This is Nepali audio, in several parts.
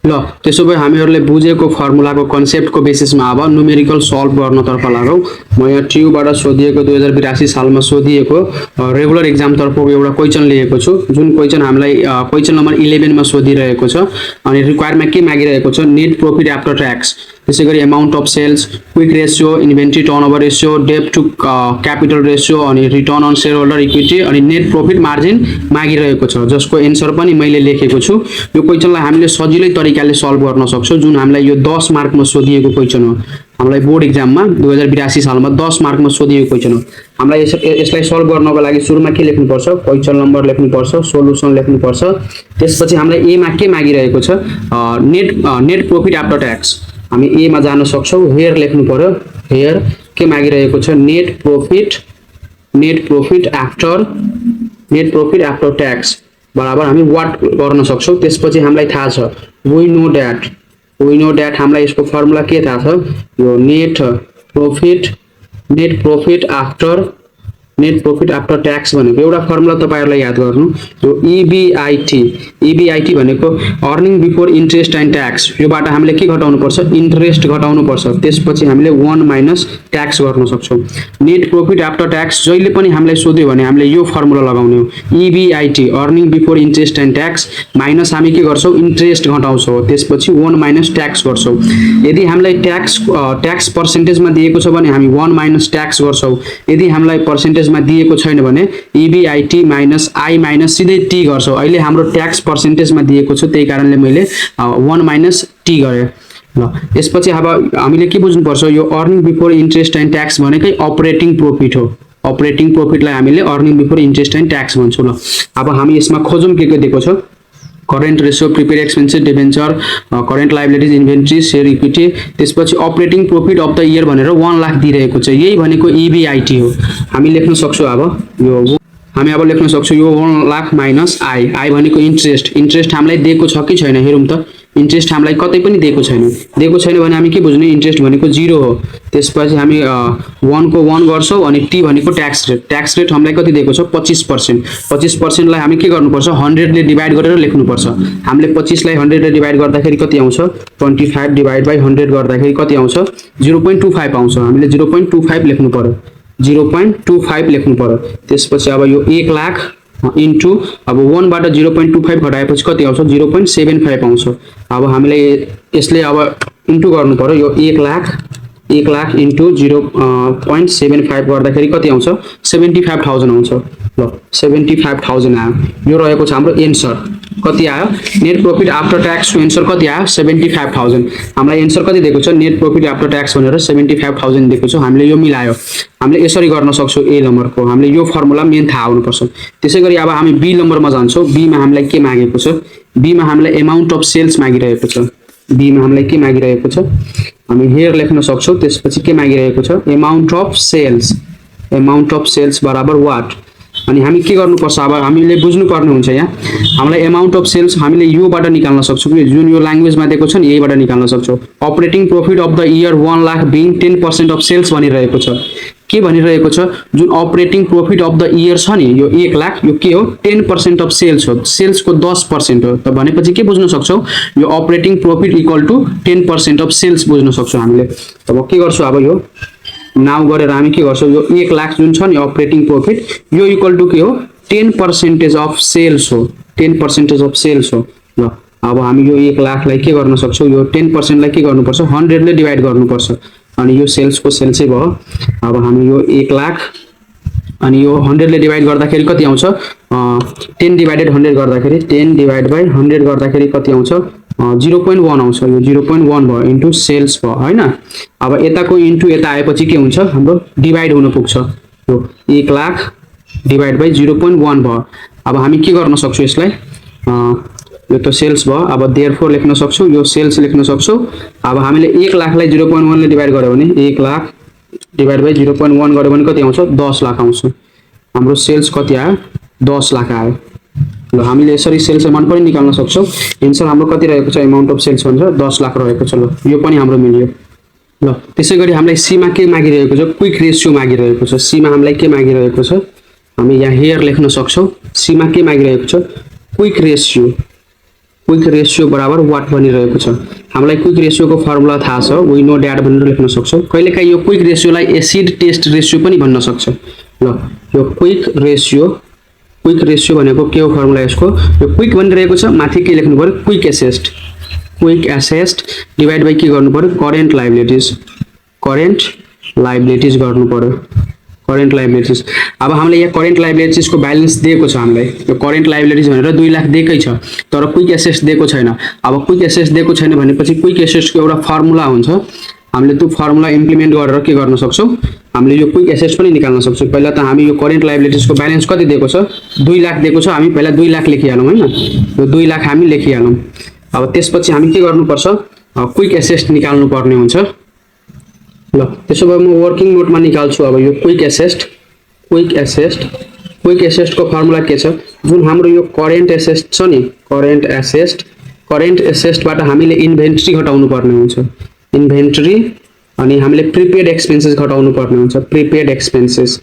ल त्यसो भए हामीहरूले बुझेको फर्मुलाको कन्सेप्टको बेसिसमा अब न्युमेरिकल सल्भ गर्नतर्फ लागौँ। म यहाँ ट्युबाट सोधिएको 2082 सालमा सोधिएको रेगुलर एक्जामतर्फको एउटा क्वेसन लिएको छु, जुन क्वेसन हामीलाई क्वेसन नम्बर 11 मा सोधिरहेको छ। अनि रिक्वायरमा के मागिरहेको छ, नेट प्रॉफिट आफ्टर ट्याक्स, त्यसै गरी amount of sales, quick ratio, inventory turnover ratio, डेब्ट टु क्यापिटल रेसियो, अनि return on share holder equity, अनि नेट प्रॉफिट मार्जिन मागिरहेको छ, जसको एन्सर पनि मैले लेखेको छु। यो क्वेसनलाई हामीले सजिलै तरिकाले सल्भ गर्न सक्छौँ, जुन हामीलाई यो 10 मार्कमा सोधिएको क्वेसन हो। हामीलाई बोर्ड एक्जाममा 2082 सालमा 10 मार्कमा सोधिएको क्वेसन हो। हामीलाई यसलाई सल्भ गर्नको लागि सुरुमा के लेख्नुपर्छ, क्वेसन नम्बर लेख्नुपर्छ, सोलुसन लेख्नुपर्छ। त्यसपछि हामीलाई ए मा के मागिरहेको छ, नेट प्रॉफिट आफ्टर ट्याक्स। हामी ए मा जान सक्छौँ, हेयर लेख्नु पर्यो। हेयर के मागिरहेको छ, नेट प्रॉफिट आफ्टर ट्याक्स बराबर हामी वाट गर्न सक्छौँ। त्यसपछि हामीलाई थाहा छ वी नो दैट हामीलाई यसको फर्मुला के थाहा छ, यो नेट प्रॉफिट आफ्टर ट्याक्स भनेको एउटा फर्मुला तपाईहरुलाई याद गर्नु, यो EBIT भनेको earning before interest and tax. योबाट हामीले के घटाउनु पर्छ, इन्ट्रेस्ट घटाउनु पर्छ। त्यसपछि हामीले 1 माइनस ट्याक्स गर्न सक्छौं। नेट प्रॉफिट आफ्टर ट्याक्स जहिले पनि हामीलाई सोध्यो भने हामीले यो फर्मुला लगाउने हो, EBIT earning before interest and tax minus हामी के गर्छौं, इन्ट्रेस्ट घटाउँछौं, त्यसपछि 1 माइनस ट्याक्स गर्छौं। यदि हामीलाई ट्याक्स पर्सेन्टेजमा दिएको छ भने हामी 1 माइनस ट्याक्स गर्छौं। यदि हामीलाई पर्सेन्टेजमा दिएको छैन भने EBIT माइनस I माइनस सिधै T गर्छौं। अहिले हाम्रो ट्याक्स पर्सेन्टेजमा दिएको छ, त्यही कारणले मैले 1 माइनस T गरे। ल यसपछि अब हामीले के बुझ्नु पर्छ, यो earning before interest and tax भनेकै अपरेटिङ प्रॉफिट हो। अपरेटिङ प्रॉफिटलाई हामीले earning before interest and tax भन्छौं। ल अब हामी यसमा खोजौं के दिएको छ, current ratio, prepaid expenses, debenture, current liabilities, inventory, share equity, त्यसपछि operating profit of the year भनेर 1 लाख दिइरहेको छ। यही भनेको EBIT हो। हामी लेख्न सक्छौं अब लेख्न सक्छौं यो 1 लाख माइनस I भनेको इन्ट्रेस्ट हामीलाई दिएको छ कि छैन हेरौं त। इन्ट्रेस्ट हामीलाई कतै पनि दिएको छैन भने हामी के बुझ्ने, इन्ट्रेस्ट भनेको 0 हो। त्यसपछि हामी 1 को 1 गर्छौं अनि T भनेको ट्याक्स रेट हामीलाई कति दिएको छ, 25%। 25% लाई हामी के गर्नुपर्छ, 100 ले डिवाइड गरेर लेख्नुपर्छ। हामीले 25 लाई 100 ले डिवाइड गर्दाखेरि कति आउँछ, 25 डिवाइड बाइ 100 गर्दाखेरि कति आउँछ, 0.25 आउँछ। हामीले 0.25 लेख्नु पर्यो, 0.25 लेख्नु पर्यो। त्यसपछि अब यो 1 लाख इन्टु अब 1 बाट 0.25 घटाएपछि कति आउँछ, 0.75 आउँछ। अब हामीले यसले अब इन्टु गर्नु पर्यो, यो 1 लाख इन्टु 0.75 गर्दाखेरि कति आउँछ, 75,000 आउँछ। ल 75,000 आयो। यो रहेको छ हाम्रो एन्सर। कति आयो, नेट प्रॉफिट आफ्टर ट्याक्स को एन्सर कति आयो, 75,000। हामीलाई एन्सर कति दिएको छ, नेट प्रॉफिट आफ्टर ट्याक्स भनेर 75,000 दिएको छ। हामीले यो मिलायो। हामीले यसरी गर्न सक्छौं, ए नम्बरको हामीले यो फर्मुला मेन थाहा हुनुपर्छ। त्यसैगरी अब हामी बी नम्बरमा जान्छौं। बी मा हामीलाई के मागेको छ, बी मा हामीलाई अमाउन्ट अफ सेल्स मागिरहेको छ। बी मा हामीलाई के मागिरहेको छ, हामी हेयर लेख्न सक्छौं। त्यसपछि के मागिरहेको छ, अमाउन्ट अफ सेल्स बराबर वाट। अनि हामी के गर्नुपर्छ, अब हामीले बुझ्नु पर्ने हुन्छ। यहाँ हामीलाई अमाउन्ट अफ सेल्स हामीले योबाट निकाल्न सक्छौं कि जुन यो ल्याङ्ग्वेजमा दिएको छ नि, यहीबाट निकाल्न सक्छौं। Operating profit of the year 1 lakh being 10% of sales भनिरहेको छ। के भनिरहेको छ, जुन operating profit of the year छ नि, यो 1 लाख यो के हो, 10% अफ सेल्स हो। सेल्सको 10% हो। त भनेपछि के बुझ्न सक्छौं, यो operating profit equal to 10% of sales बुझ्न सक्छौं हामीले। अब के गर्छौं, अब यो नाउ गरेर हामी के गर्छौं, यो 1 लाख जुन छ नि अपरेटिङ प्रॉफिट, यो इक्वल टु के हो, 10% अफ सेल्स हो। 10% अफ सेल्स हो। ल अब हामी यो 1 लाखलाई के गर्न सक्छौं, यो 10% लाई के गर्नुपर्छ, 100 ले डिवाइड गर्नुपर्छ। अनि यो सेल्सको सेल्सै भयो। अब हामी यो 1 लाख अनि यो 100 ले डिवाइड गर्दाखेरि कति आउँछ, 10 डिवाइडेड 100 गर्दाखेरि 10 डिवाइड बाइ 100 गर्दाखेरि कति आउँछ, 0.1 आउँछ। यो 0.1 भयो इन्टु सेल्स भयो हैन। अब यताको इन्टु यता आएपछि के हुन्छ, हाम्रो डिवाइड हुन पुग्छ। यो 1 लाख डिवाइड बाइ 0.1 भयो। अब हामी के गर्न सक्छौं यसलाई, यो त सेल्स भयो। अब देयरफोर लेख्न सक्छौं, यो सेल्स लेख्न सक्छौं। अब हामीले 1 लाखलाई 0.1 ले डिवाइड गर्यो भने 1 लाख डिवाइड बाइ 0.1 गर्यो भने कति आउँछ, 10 लाख आउँछ। हाम्रो सेल्स कति आयो, 10 लाख आयो। ल हामीले यसरी सेल्स अमाउन्ट पनि निकाल्न सक्छौं। एन्सर हाम्रो कति रहेको छ, अमाउन्ट अफ सेल्स भन्छ 10 लाख रहेको छ। ल यो पनि हाम्रो मिल्यो। ल त्यसैगरी हामीलाई सी मा के मागिरहेको छ, क्विक रेशियो मागिरहेको छ। सी मा हामीलाई के मागिरहेको छ, हामी यहाँ हेयर लेख्न सक्छौं। सी मा के मागिरहेको छ, क्विक क्विक रेसियो बराबर वाट भनिरहेको छ। हामीलाई क्विक रेसियोको फर्मुला थाहा छ, वी नो दैट भनेर लेख्न सक्छौँ। कहिलेकाहीँ यो क्विक रेसियोलाई एसिड टेस्ट रेसियो पनि भन्न सक्छ। ल यो क्विक रेसियो भनेको के हो फर्मुला यसको? यो क्विक भनिरहेको छ, माथि के लेख्नु पर्यो? क्विक एसेस्ट डिभाइड बाइ के गर्नु पर्यो? करेन्ट लायबिलिटीज गर्नु पर्यो। Current liabilities. अब हामीले यहाँ करेन्ट लायबिलिटीज को ब्यालेन्स दिएको छ हामीलाई। यो करेन्ट लायबिलिटीज भनेर 2 लाख दिएकै छ, तर क्विक एसेस्ट दिएको छैन। अब क्विक एसेस्ट दिएको छैन भनेपछि क्विक एसेस्ट को एउटा फर्मुला हुन्छ, हामीले त्यो फर्मुला इम्प्लिमेन्ट गरेर के गर्न सक्छौँ? हामीले यो क्विक एसेस्ट पनि निकाल्न सक्छौँ। पहिला त हामी यो करेन्ट लायबिलिटीज को ब्यालेन्स कति दिएको छ? 2 लाख दिएको छ। हामी पहिला 2 लाख लेखिहालौँ हैन, यो 2 लाख हामी लेखिहालौँ। अब त्यसपछि हामी के गर्नुपर्छ? क्विक एसेस्ट निकाल्नु पर्ने हुन्छ। ल त्यसो भए म वर्किङ नोटमा निकाल्छु। अब यो क्विक एसेस्ट को फर्मुला के छ? जुन हाम्रो यो करेन्ट एसेस्ट छ नि, करेन्ट एसेस्टबाट हामीले इन्भेन्ट्री घटाउनु पर्ने हुन्छ। इन्भेन्ट्री अनि हामीले प्रिपेड एक्सपेन्सेस घटाउनु पर्ने हुन्छ। प्रिपेड एक्सपेन्सेस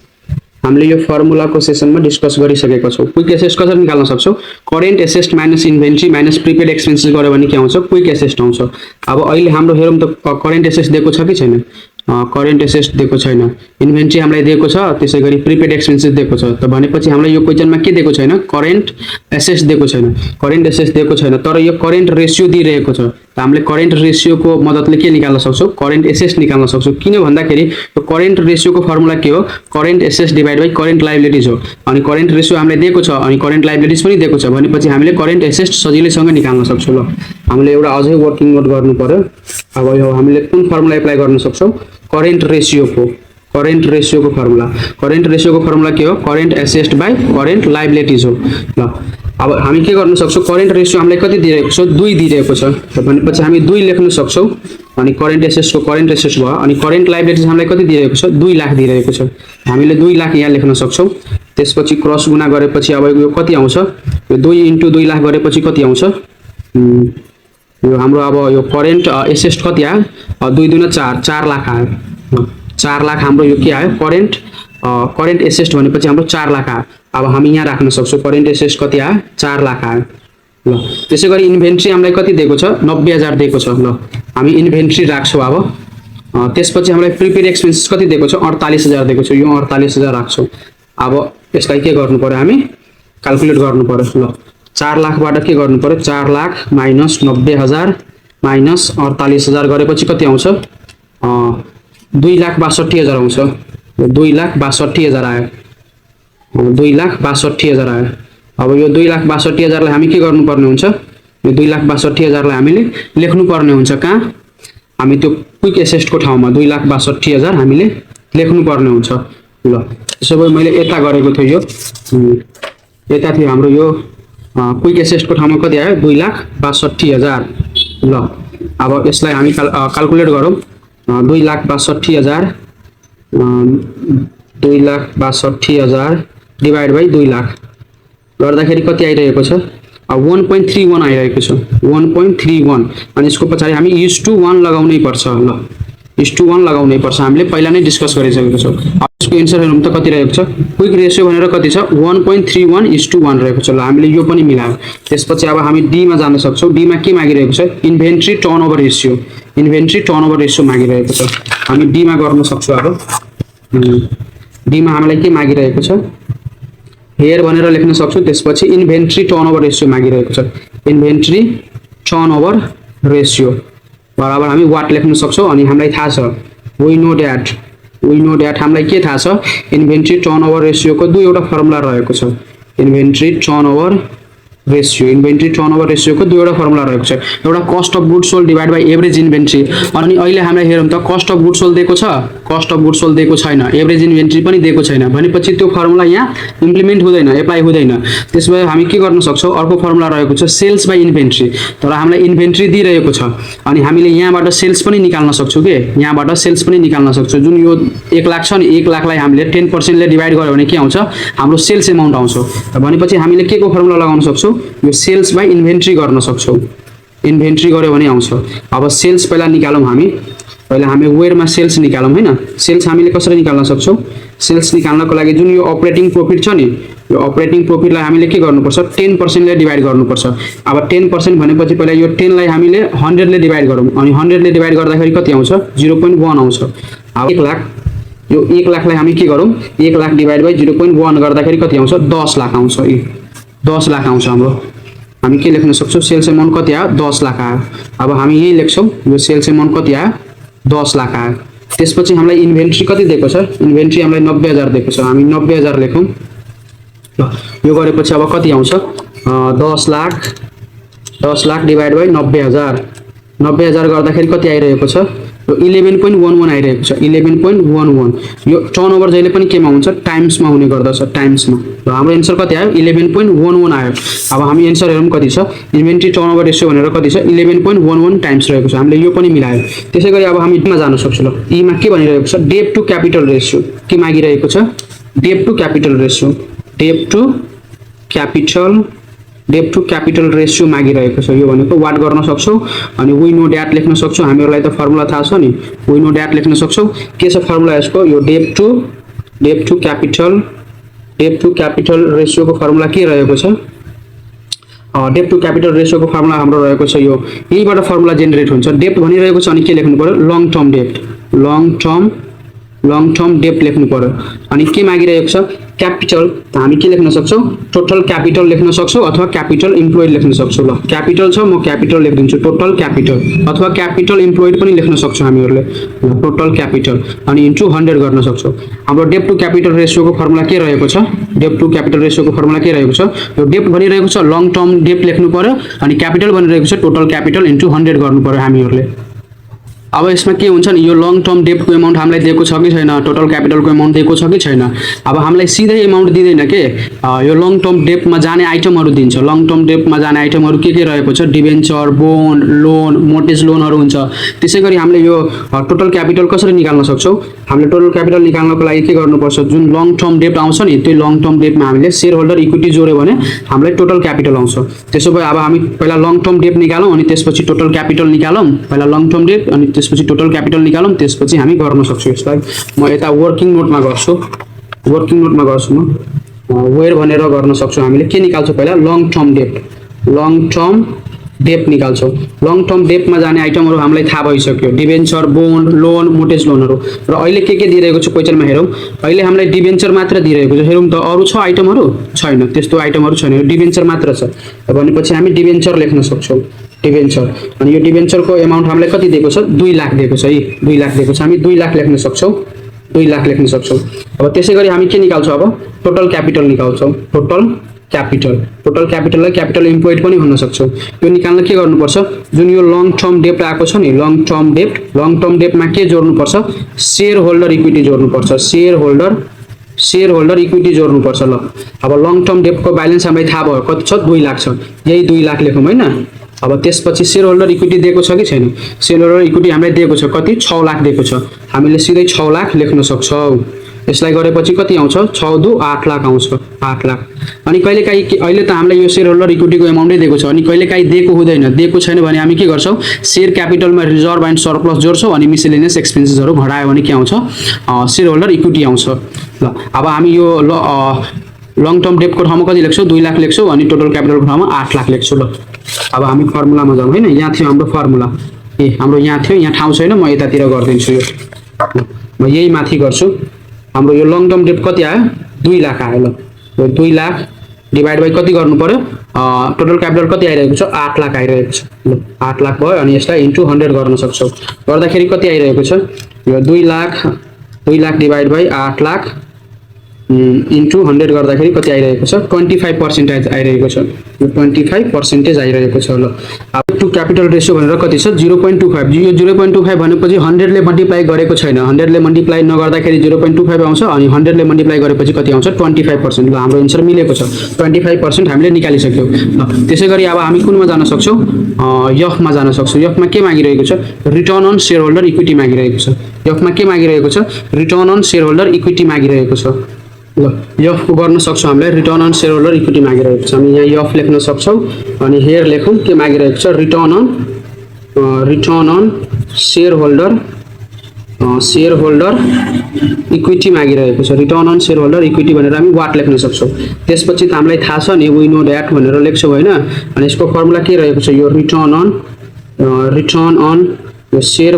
हामीले यो फर्मुलाको सेसनमा डिस्कस गरिसकेका छौँ। क्विक एसेस्ट कसरी निकाल्न सक्छौँ? Current asset minus inventory minus prepaid expenses गर्यो भने के आउँछ? क्विक एसेस्ट आउँछ। अब अहिले हाम्रो हेरौँ त करेन्ट एसेस्ट दिएको छ कि छैन? करेन्ट एसेस्ट दिएको छैन। इन्भेन्ट्री हामीलाई दिएको छ, त्यसै गरी प्रिपेड एक्सपेन्सेस दिएको छ। त भनेपछि हामीलाई यो क्वेशनमा के दिएको छैन? करेन्ट एसेस्ट दिएको छैन। करेन्ट एसेस्ट दिएको छैन, तर यो करेन्ट रेसियो दिइरहेको छ। त हामीले करेन्ट रेसियोको मद्दतले के निकाल्न सक्छौँ? करेन्ट एसेस्ट निकाल्न सक्छौँ। किन भन्दाखेरि यो करेन्ट रेसियोको फर्मुला के हो? Current asset divide by current liabilities हो। अनि करेन्ट रेसियो हामीलाई दिएको छ अनि करेन्ट लायबिलिटीज पनि दिएको छ भनेपछि हामीले करेन्ट एसेस्ट सजिलैसँग निकाल्न सक्छौँ। ल हामीले एउटा अझै वर्किङ नोट गर्नु पर्यो। अब यो हामीले कुन फर्मुला एप्लाई गर्न सक्छौँ? करेन्ट रेसियोको फर्मुला। करेन्ट रेसियोको फर्मुला के हो? Current asset by current liabilities हो। ल अब हामी के गर्न सक्छौँ? करेन्ट रेसियो हामीलाई कति दिइरहेको छ? 2 दिइरहेको छ। त भनेपछि हामी 2 लेख्न सक्छौँ। अनि करेन्ट एसेस्टको करेन्ट एसेस्ट भयो। अनि करेन्ट लायबिलिटीज हामीलाई कति दिइरहेको छ? 2 लाख दिइरहेको छ। हामीले 2 लाख यहाँ लेख्न सक्छौँ। त्यसपछि क्रस गुणा गरेपछि अब यो कति आउँछ? यो 2 × 2 लाख गरेपछि कति आउँछ? यो हाम्रो अब यो करेन्ट एसेस्ट कति आयो? 2 × 2 = 4 लाख आयो। 4 लाख हाम्रो यो के आयो? करेन्ट एसेस्ट भनेपछि हाम्रो 4 लाख आयो। अब हामी यहाँ राख्न सक्छौँ करेन्ट एसेस्ट कति आयो? 4 लाख आयो। ल त्यसै गरी इन्भेन्ट्री हामीलाई कति दिएको छ? 90,000 दिएको छ। ल हामी इन्भेन्ट्री राख्छौँ। अब त्यसपछि हामीलाई प्रिपेड एक्सपेन्सेस कति दिएको छ? 48,000 दिएको छ। यो 48,000 राख्छौँ। अब यसलाई के गर्नु पर्यो? हामी क्याल्कुलेट गर्नु पर्यो। ल 4 लाखबाट के गर्नु पर्यो? 4 लाख माइनस 90,000 माइनस 48,000 गरेपछि कति आउँछ? 2,62,000 आउँछ। 2,62,000 आयो। 2,62,000 आयो। अब यो 2,62,000 लाई हामी के गर्नुपर्ने हुन्छ? यो 2,62,000 लाई हामीले लेख्नुपर्ने हुन्छ कहाँ? हामी त्यो क्विक एसेस्टको ठाउँमा 2,62,000 हामीले लेख्नुपर्ने हुन्छ। ल त्यसो भए मैले यता गरेको थिएँ, यो यता थियो हाम्रो यो क्विक एसेस्टको ठाउँमा कति आयो? 2,62,000। ल अब यसलाई हामी क्याल्कुलेट गरौँ। 2,62,000 डिभाइड बाइ 2 लाख गर्दाखेरि कति आइरहेको छ? 1.31 आइरहेको छ। 1.31 अनि यसको पछाडि हामी (1) लगाउनै पर्छ। ल (1) लगाउनै पर्छ। हामीले पहिला नै डिस्कस गरिसकेको छौँ। अब यसको एन्सर हेरौँ त कति रहेको छ? क्विक रेसियो भनेर कति छ? 1.31:1 रहेको छ। ल हामीले यो पनि मिलायौँ। त्यसपछि अब हामी डी मा जान सक्छौँ। डी मा के मागिरहेको छ? Inventory turnover ratio. Inventory turnover ratio मागिरहेको छ। हामी डी मा गर्न सक्छौँ। अब डी मा हामीलाई के मागिरहेको छ? हेयर भनेर लेख्न सक्छौँ। त्यसपछि इन्भेन्ट्री टर्नओभर रेसियो मागिरहेको छ। इन्भेन्ट्री टर्नओभर रेसियो बराबर हामी वाट लेख्न सक्छौँ। अनि हामीलाई थाहा छ वी नो दैट हामीलाई के थाहा छ? इन्भेन्ट्री टर्नओभर रेसियोको 2वटा फर्मुला रहेको छ। इन्भेन्ट्री टर्नओभर रेसियोको 2वटा फर्मुला रहेको छ। एउटा cost of goods sold divide by average inventory. अनि अहिले हामीलाई हेरौँ त कस्ट अफ गुड्स सोल्ड दिएको छ, कस्ट अफ गुड्स सोल्ड दिएको छैन, एभरेज इन्भेन्ट्री पनि दिएको छैन भनेपछि त्यो फर्मुला यहाँ इम्प्लिमेन्ट हुँदैन, एप्लाई हुँदैन। त्यसपछि हामी के गर्न सक्छौँ? अर्को फर्मुला रहेको छ सेल्स बाइ इन्भेन्ट्री। तर हामीलाई इन्भेन्ट्री दिइरहेको छ अनि हामीले यहाँबाट सेल्स पनि निकाल्न सक्छौँ के? यहाँबाट सेल्स पनि निकाल्न सक्छौँ। जुन यो 1 लाख छ नि, 1 लाखलाई हामीले 10% ले डिभाइड गर्यो भने के आउँछ? हाम्रो सेल्स एमाउन्ट आउँछ। त भनेपछि हामीले के को फर्मुला लगाउन सक्छौँ? यो सेल्स बाइ इन्भेन्ट्री गर्न सक्छौँ। इन्भेन्ट्री गर्यो भने आउँछ। अब सेल्स पहिला निकालौँ हामी। पहिला हामी वेयरमा सेल्स निकालौँ हैन। सेल्स हामीले कसरी निकाल्न सक्छौँ? सेल्स निकाल्नको लागि जुन यो अपरेटिङ प्रॉफिट छ नि, यो अपरेटिङ प्रॉफिटलाई हामीले के गर्नुपर्छ 10% ले डिवाइड गर्नुपर्छ। अब 10% भनेपछि पहिला यो 10 लाई हामीले 100 ले डिवाइड गरौँ अनि 100 ले डिवाइड गर्दाखेरि कति आउँछ 0.1 आउँछ। अब 1 लाख यो 1 लाखलाई हामी के गरौँ 1 लाख डिवाइड बाइ 0.1 गर्दाखेरि कति आउँछ 10 लाख आउँछ। 10 लाख आउँछ हाम्रो। हामी के लेख्न सक्छौँ सेल्स अमाउन्ट कति आयो 10 लाख आयो। अब हामी यही लेख्छौँ यो सेल्स अमाउन्ट कति आयो 10 लाख आयो। त्यसपछि हामीलाई इन्भेन्ट्री कति दिएको छ इन्भेन्ट्री हामीलाई 90,000 दिएको छ। हामी 90,000 लेखौँ। यो गरेपछि अब कति आउँछ 10 लाख डिवाइड बाइ 90,000 90,000 गर्दाखेरि कति आइरहेको छ 11.11 आइरहेको छ 11.11। यो टर्नओभर जहिले पनि केमा हुन्छ टाइम्समा हुने गर्दछ टाइम्समा। र हाम्रो एन्सर कति आयो 11.11 आयो। अब हामी एन्सर हेरौँ कति छ इन्भेन्ट्री टर्नओभर रेशियो भनेर कति छ 11.11 टाइम्स रहेको छ। हामीले यो पनि मिलायो। त्यसैगरी अब हामी ईमा जान सक्छौँ। ल ईमा के भनिरहेको छ डेट टु क्यापिटल रेशियो के मागिरहेको छ debt to capital ratio debt to capital ratio मागिरहेको छ। यो भनेको वाट गर्न सक्छौँ अनि वी नो ड्याट लेख्न सक्छौँ। हामीहरूलाई त फर्मुला थाहा छ नि वी नो ड्याट लेख्न सक्छौँ। के छ फर्मुला यसको यो डेट टु क्यापिटल रेशियोको फर्मुला के रहेको छ डेट टु क्यापिटल रेशियोको फर्मुला हाम्रो रहेको छ यो यहीबाट फर्मुला जेनेरेट हुन्छ। डेट भनिरहेको छ अनि के लेख्नु पर्यो लङ टर्म डेट लेख्नु पर्यो। अनि के मागिरहेको छ क्यापिटल त हामी के लेख्न सक्छौँ टोटल क्यापिटल लेख्न सक्छौँ अथवा क्यापिटल इम्प्लोइड लेख्न सक्छौँ। ल क्यापिटल छ म क्यापिटल लेखिदिन्छु टोटल क्यापिटल अथवा क्यापिटल इम्प्लोइड पनि लेख्न सक्छौँ हामीहरूले टोटल क्यापिटल अनि इन्टु 100 गर्न सक्छौँ। हाम्रो डेट टु क्यापिटल रेशियोको फर्मुला के रहेको छ डेट टु क्यापिटल रेशियोको फर्मुला के रहेको छ यो डेट भनिरहेको छ लङ टर्म डेट लेख्नु पर्यो अनि क्यापिटल भनिरहेको छ टोटल क्यापिटल इन्टु 100 गर्नु पर्यो हामीहरूले। अब यसमा के हुन्छ नि यो लङ टर्म डेटको अमाउन्ट हामीलाई दिएको छ कि छैन टोटल क्यापिटलको अमाउन्ट दिएको छ कि छैन। अब हामीलाई सिधै अमाउन्ट दिँदैन के यो लङ टर्म डेटमा जाने आइटमहरू दिन्छ। लङ टर्म डेटमा जाने आइटमहरू के रहेको छ डिबेन्चर बोन्ड लोन मोर्टेज लोनहरू हुन्छ। त्यसै गरी हामीले यो टोटल क्यापिटल कसरी निकाल्न सक्छौँ हामीले टोटल क्यापिटल निकाल्नको लागि के गर्नुपर्छ जुन लङ टर्म डेट आउँछ नि त्यो लङ टर्म डेटमा हामीले सेयर होल्डर इक्विटी जोड्यो भने हामीलाई टोटल क्यापिटल आउँछ। त्यसो भए अब हामी पहिला लङ टर्म डेट निकालौँ अनि त्यसपछि टोटल क्यापिटल निकालौँ। पहिला लङ टर्म डेट अनि त्यसपछि टोटल क्यापिटल निकालौँ त्यसपछि हामी गर्न सक्छौँ। यसलाई म यता वर्किङ नोटमा गर्छु म वेयर भनेर गर्न सक्छौँ। हामीले के निकाल्छौँ पहिला लङ टर्म डेट निकाल्छौँ। लङ टर्म डेटमा जाने आइटमहरू हामीलाई थाहा भइसक्यो डिबेन्चर बोन्ड लोन मोर्टेज लोनहरू। र अहिले के दिइरहेको छ क्वेसनमा हेरौँ अहिले हामीलाई डिबेन्चर मात्र दिइरहेको छ। हेरौँ त अरू छ आइटमहरू छैन त्यस्तो आइटमहरू छैन यो डिबेन्चर मात्र छ। भनेपछि हामी डिबेन्चर लेख्न सक्छौँ डिबेन्चर अनि यो डिबेन्चरको अमाउन्ट हामीलाई कति दिएको छ 2 लाख दिएको छ। 2 लाख दिएको छ हामी 2 लाख लेख्न सक्छौँ 2 लाख लेख्न सक्छौँ। अब त्यसै गरी हामी के निकाल्छौँ अब टोटल क्यापिटल निकाल्छौँ। टोटल क्यापिटललाई क्यापिटल इम्प्लोइड पनि भन्न सक्छौँ। यो निकाल्न के गर्नुपर्छ जुन यो लङ टर्म डेट आएको छ नि लङ टर्म डेटमा के जोड्नुपर्छ सेयर होल्डर इक्विटी जोड्नुपर्छ सेयर होल्डर इक्विटी जोड्नुपर्छ। ल अब लङ टर्म डेटको ब्यालेन्स हामीलाई थाहा भयो कति छ 2 लाख छ यही 2 लाख लेखौँ होइन। अब त्यसपछि सेयर होल्डर इक्विटी दिएको छ कि छैन सेयर होल्डर इक्विटी हामीलाई दिएको छ कति 6 लाख दिएको छ। हामीले सिधै 6 लाख लेख्न सक्छौँ। यसलाई गरेपछि कति आउँछ 6 दु 8 लाख आउँछ 8 लाख। अनि कहिलेकाहीँ अहिले त हामीलाई यो सेयर होल्डर इक्विटीको अमाउन्टै दिएको छ अनि कहिलेकाहीँ दिएको हुँदैन दिएको छैन भने हामी के गर्छौँ सेयर क्यापिटलमा रिजर्भ एन्ड सरप्लस जोड्छौँ अनि मिसेलेनियस एक्सपेन्सेसहरू घटायो भने के आउँछ सेयर होल्डर इक्विटी आउँछ। ल अब हामी यो लङ टर्म डेटको ठाउँमा कति लेख्छौँ 2 लाख लेख्छौँ अनि टोटल क्यापिटलको ठाउँमा 8 लाख लेख्छौँ। ल अब हामी फर्मुलामा जाउँ होइन यहाँ थियो हाम्रो फर्मुला हाम्रो यहाँ थियो यहाँ ठाउँ छैन म यतातिर गरिदिन्छु यो म यही माथि गर्छु। हाम्रो यो लङ टर्म डेट कति आयो 2 लाख आयो। ल यो 2 लाख डिवाइड बाइ कति गर्नु पर्यो टोटल क्यापिटल कति आइरहेको छ 8 लाख आइरहेको छ। ल 8 लाख भयो अनि यसलाई इन्टु 100 गर्न सक्छौँ। गर्दाखेरि कति आइरहेको छ यो 2 lakh divide by 8 lakh into 100 गर्दाखेरि कति आइरहेको छ 25% आइरहेको छ यो 25% आइरहेको छ। ल अब टु क्यापिटल रेशियो भनेर कति छ 0.25 यो 0.25 भनेपछि 100 ले मल्टिप्लाई गरेको छैन 100 ले मल्टिप्लाई नगर्दाखेरि 0.25 आउँछ अनि 100 ले मल्टिप्लाई गरेपछि कति आउँछ 25%। ल हाम्रो एन्सर मिलेको छ 25% हामीले निकालिसक्यौँ। ल त्यसै गरी अब हामी कुनमा जान सक्छौँ यफमा जान सक्छौँ। यफमा के मागिरहेको छ return on share holder equity मागिरहेको छ। यफमा के मागिरहेको छ return on share holder equity मागिरहेको छ। ल यफ गर्न सक्छौँ हामीलाई return on share holder equity मागिरहेको छ। हामी यहाँ यफ लेख्न सक्छौँ अनि हेयर लेखौँ के मागिरहेको छ return on share holder share holder equity मागिरहेको छ, return on share holder equity भनेर हामी वाट लेख्न सक्छौँ। त्यसपछि त हामीलाई थाहा छ नि वी नो द्याट भनेर लेख्छौँ होइन। अनि यसको फर्मुला के रहेको छ, यो रिटर्न अन यो सेयर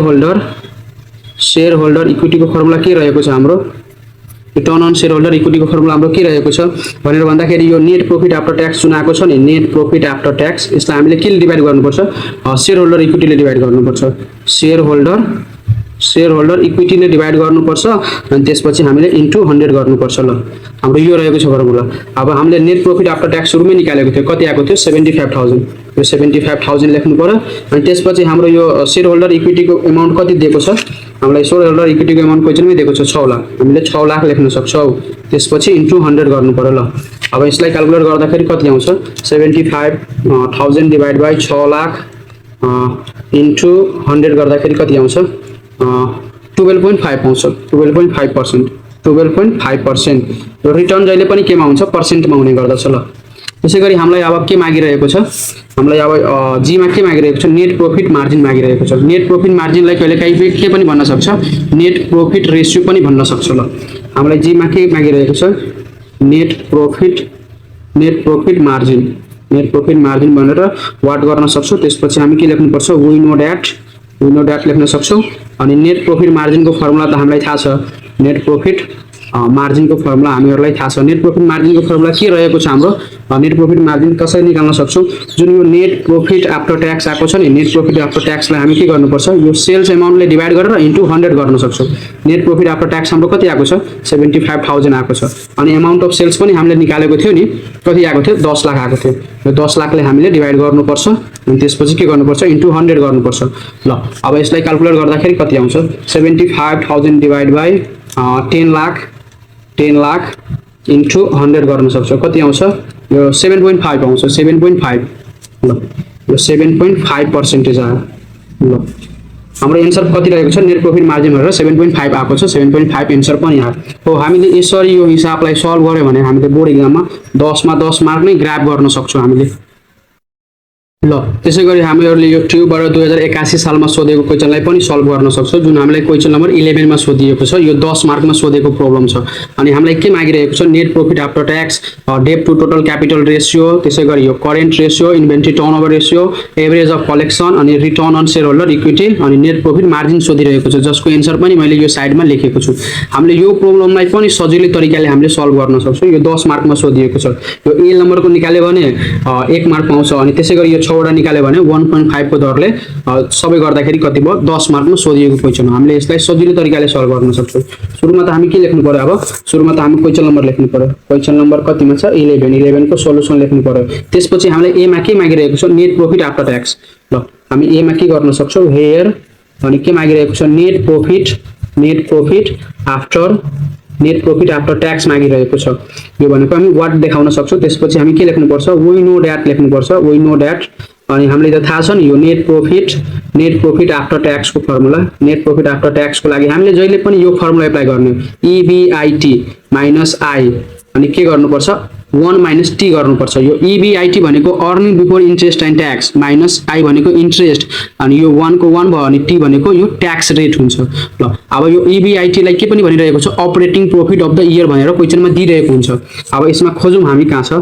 होल्डर इक्विटीको फर्मुला के रहेको छ हाम्रो, रिटर्न अन सेयर होल्डर इक्विटीको फर्मुला हाम्रो के रहेको छ भनेर भन्दाखेरि यो नेट प्रॉफिट आफ्टर ट्याक्स चुनाएको छ नि, नेट प्रॉफिट आफ्टर ट्याक्स, यसलाई हामीले के डिभाइड गर्नुपर्छ, सेयर होल्डर इक्विटीले डिभाइड गर्नुपर्छ, सेयर होल्डर इक्विटीले डिभाइड गर्नुपर्छ। अनि त्यसपछि हामीले इन्टु 100 गर्नुपर्छ। ल हाम्रो यो रहेको छ फर्मुला। अब हामीले नेट प्रॉफिट आफ्टर ट्याक्स सुरुमै निकालेको थियो, कति आएको थियो 75,000, यो 75,000 लेख्नु पर्यो। अनि त्यसपछि हाम्रो यो सेयर होल्डर इक्विटीको अमाउन्ट कति दिएको छ हामीलाई, सेयर होल्डर इक्विटीको अमाउन्ट क्वेसनमै दिएको छ 6 लाख, हामीले 6 लाख लेख्न सक्छौँ। त्यसपछि इन्टु 100 गर्नु पर्यो। ल अब यसलाई क्याल्कुलेट गर्दाखेरि कति आउँछ, 75,000 डिभाइड बाई 6 लाख इन्टु 100 गर्दाखेरि कति आउँछ, 12.5 आउँछ, 12.5%। र रिटर्न जहिले पनि केमा हुन्छ, पर्सेन्टमा हुने गर्दछ। ल त्यसै गरी हामीलाई अब के मागिरहेको छ, हामीलाई अब जीमा के मागिरहेको छ, नेट प्रॉफिट मार्जिन मागिरहेको छ। नेट प्रॉफिट मार्जिनलाई कहिलेकाहीँ के पनि भन्न सक्छ, नेट प्रॉफिट रेसियो पनि भन्न सक्छ। ल हामीलाई जीमा के मागिरहेको छ, नेट प्रॉफिट मार्जिन भनेर वाट गर्न सक्छौँ। त्यसपछि हामी के लेख्नुपर्छ, वी नो द्याट लेख्न सक्छौँ। अनि नेट प्रॉफिट मार्जिनको फर्मुला त हामीलाई थाहा छ, नेट प्रॉफिट मार्जिनको फर्मुला हामीहरूलाई थाहा छ। नेट प्रॉफिट मार्जिनको फर्मुला के रहेको छ हाम्रो, नेट प्रॉफिट मार्जिन कसरी निकाल्न सक्छौँ, जुन यो नेट प्रॉफिट आफ्टर ट्याक्स आएको छ नि, नेट प्रॉफिट आफ्टर ट्याक्सलाई हामी के गर्नुपर्छ, यो सेल्स अमाउन्टले डिभाइड गरेर इन्टु 100 गर्न सक्छौँ। नेट प्रॉफिट आफ्टर ट्याक्स हाम्रो कति आएको छ, 75,000 आएको छ। अनि अमाउन्ट अफ सेल्स पनि हामीले निकालेको थियो नि, कति आएको थियो, 10 लाख आएको थियो। यो 10 लाखले हामीले डिभाइड गर्नुपर्छ। अनि त्यसपछि के गर्नुपर्छ, इन्टु 100 गर्नुपर्छ। ल अब यसलाई क्याल्कुलेट गर्दाखेरि कति आउँछ, 75,000 डिभाइड बाई 10 लाख इन्टु 100 गर्न सक्छौँ। कति आउँछ, यो 7.5 आउँछ, 7.5। ल यो 7.5% आयो। ल हाम्रो एन्सर कति रहेको छ, नेट प्रॉफिट मार्जिन भनेर 7.5 आएको छ, 7.5 एन्सर पनि आयो। हो हामीले यसरी यो हिसाबलाई सल्भ गर्यो भने हामीले बोर्ड एक्जाममा 10 मा 10 मार्क नै ग्राब गर्न सक्छौँ हामीले। ल त्यसै गरी हामीहरूले यो ट्युबबाट 2081 सालमा सोधेको क्वेसनलाई पनि सल्भ गर्न सक्छौँ, जुन हामीलाई क्वेसन नम्बर 11 मा सोधिएको छ। यो 10 मार्कमा सोधेको प्रब्लम छ। अनि हामीलाई के मागिरहेको छ, net profit after tax, debt to total capital ratio, त्यसै गरी यो current ratio, inventory turnover ratio, average of collection, अनि return on share holder equity, अनि नेट प्रॉफिट मार्जिन सोधिरहेको छ, जसको एन्सर पनि मैले यो साइडमा लेखेको छु। हामीले यो प्रब्लमलाई पनि सजिलै तरिकाले हामीले सल्भ गर्न सक्छौँ। यो 10 मार्कमा सोधिएको छ। यो ए नम्बरको निकाल्यो भने 1 मार्क पाउँछ। अनि त्यसै गरी यो 6 वटा निकाल्यो भने 1.5 को दरले सबै गर्दाखेरि कति भयो, 10 मार्कमा सोधिएको क्वेसन हो। हामीले यसलाई सजिलो तरिकाले सल्भ गर्न सक्छौँ। सुरुमा त हामी के लेख्नु पर्यो, अब सुरुमा त हामी क्वेसन नम्बर लेख्नु पर्यो। क्वेसन नम्बर कतिमा छ, 11 को सोलुसन लेख्नु पर्यो। त्यसपछि हामीले एमा के मागिरहेको छ, नेट प्रॉफिट आफ्टर ट्याक्स। ल हामी एमा के गर्न सक्छौँ, हेयर, अनि के मागिरहेको छ, नेट प्रॉफिट आफ्टर ट्याक्स मागिरहेको छ। यो भनेको हामी वाट देखाउन सक्छौँ। त्यसपछि हामी के लेख्नुपर्छ, वी नो द्याट लेख्नुपर्छ, वी नो द्याट। अनि हामीले त थाहा छ नि यो नेट प्रॉफिट आफ्टर ट्याक्सको फर्मुला, नेट प्रॉफिट आफ्टर ट्याक्सको लागि हामीले जहिले पनि यो फर्मुला एप्लाई गर्ने, EBIT माइनस आई, अनि के गर्नुपर्छ, 1 माइनस टी गर्नुपर्छ। यो EBIT भनेको earning before interest and tax, minus I भनेको इन्ट्रेस्ट, अनि यो 1 को 1 भयो, अनि टी भनेको यो ट्याक्स रेट हुन्छ। ल अब यो EBIT लाई के पनि भनिरहेको छ, operating profit of the year भनेर क्वेसनमा दिइरहेको हुन्छ। अब यसमा खोजौँ हामी कहाँ छ,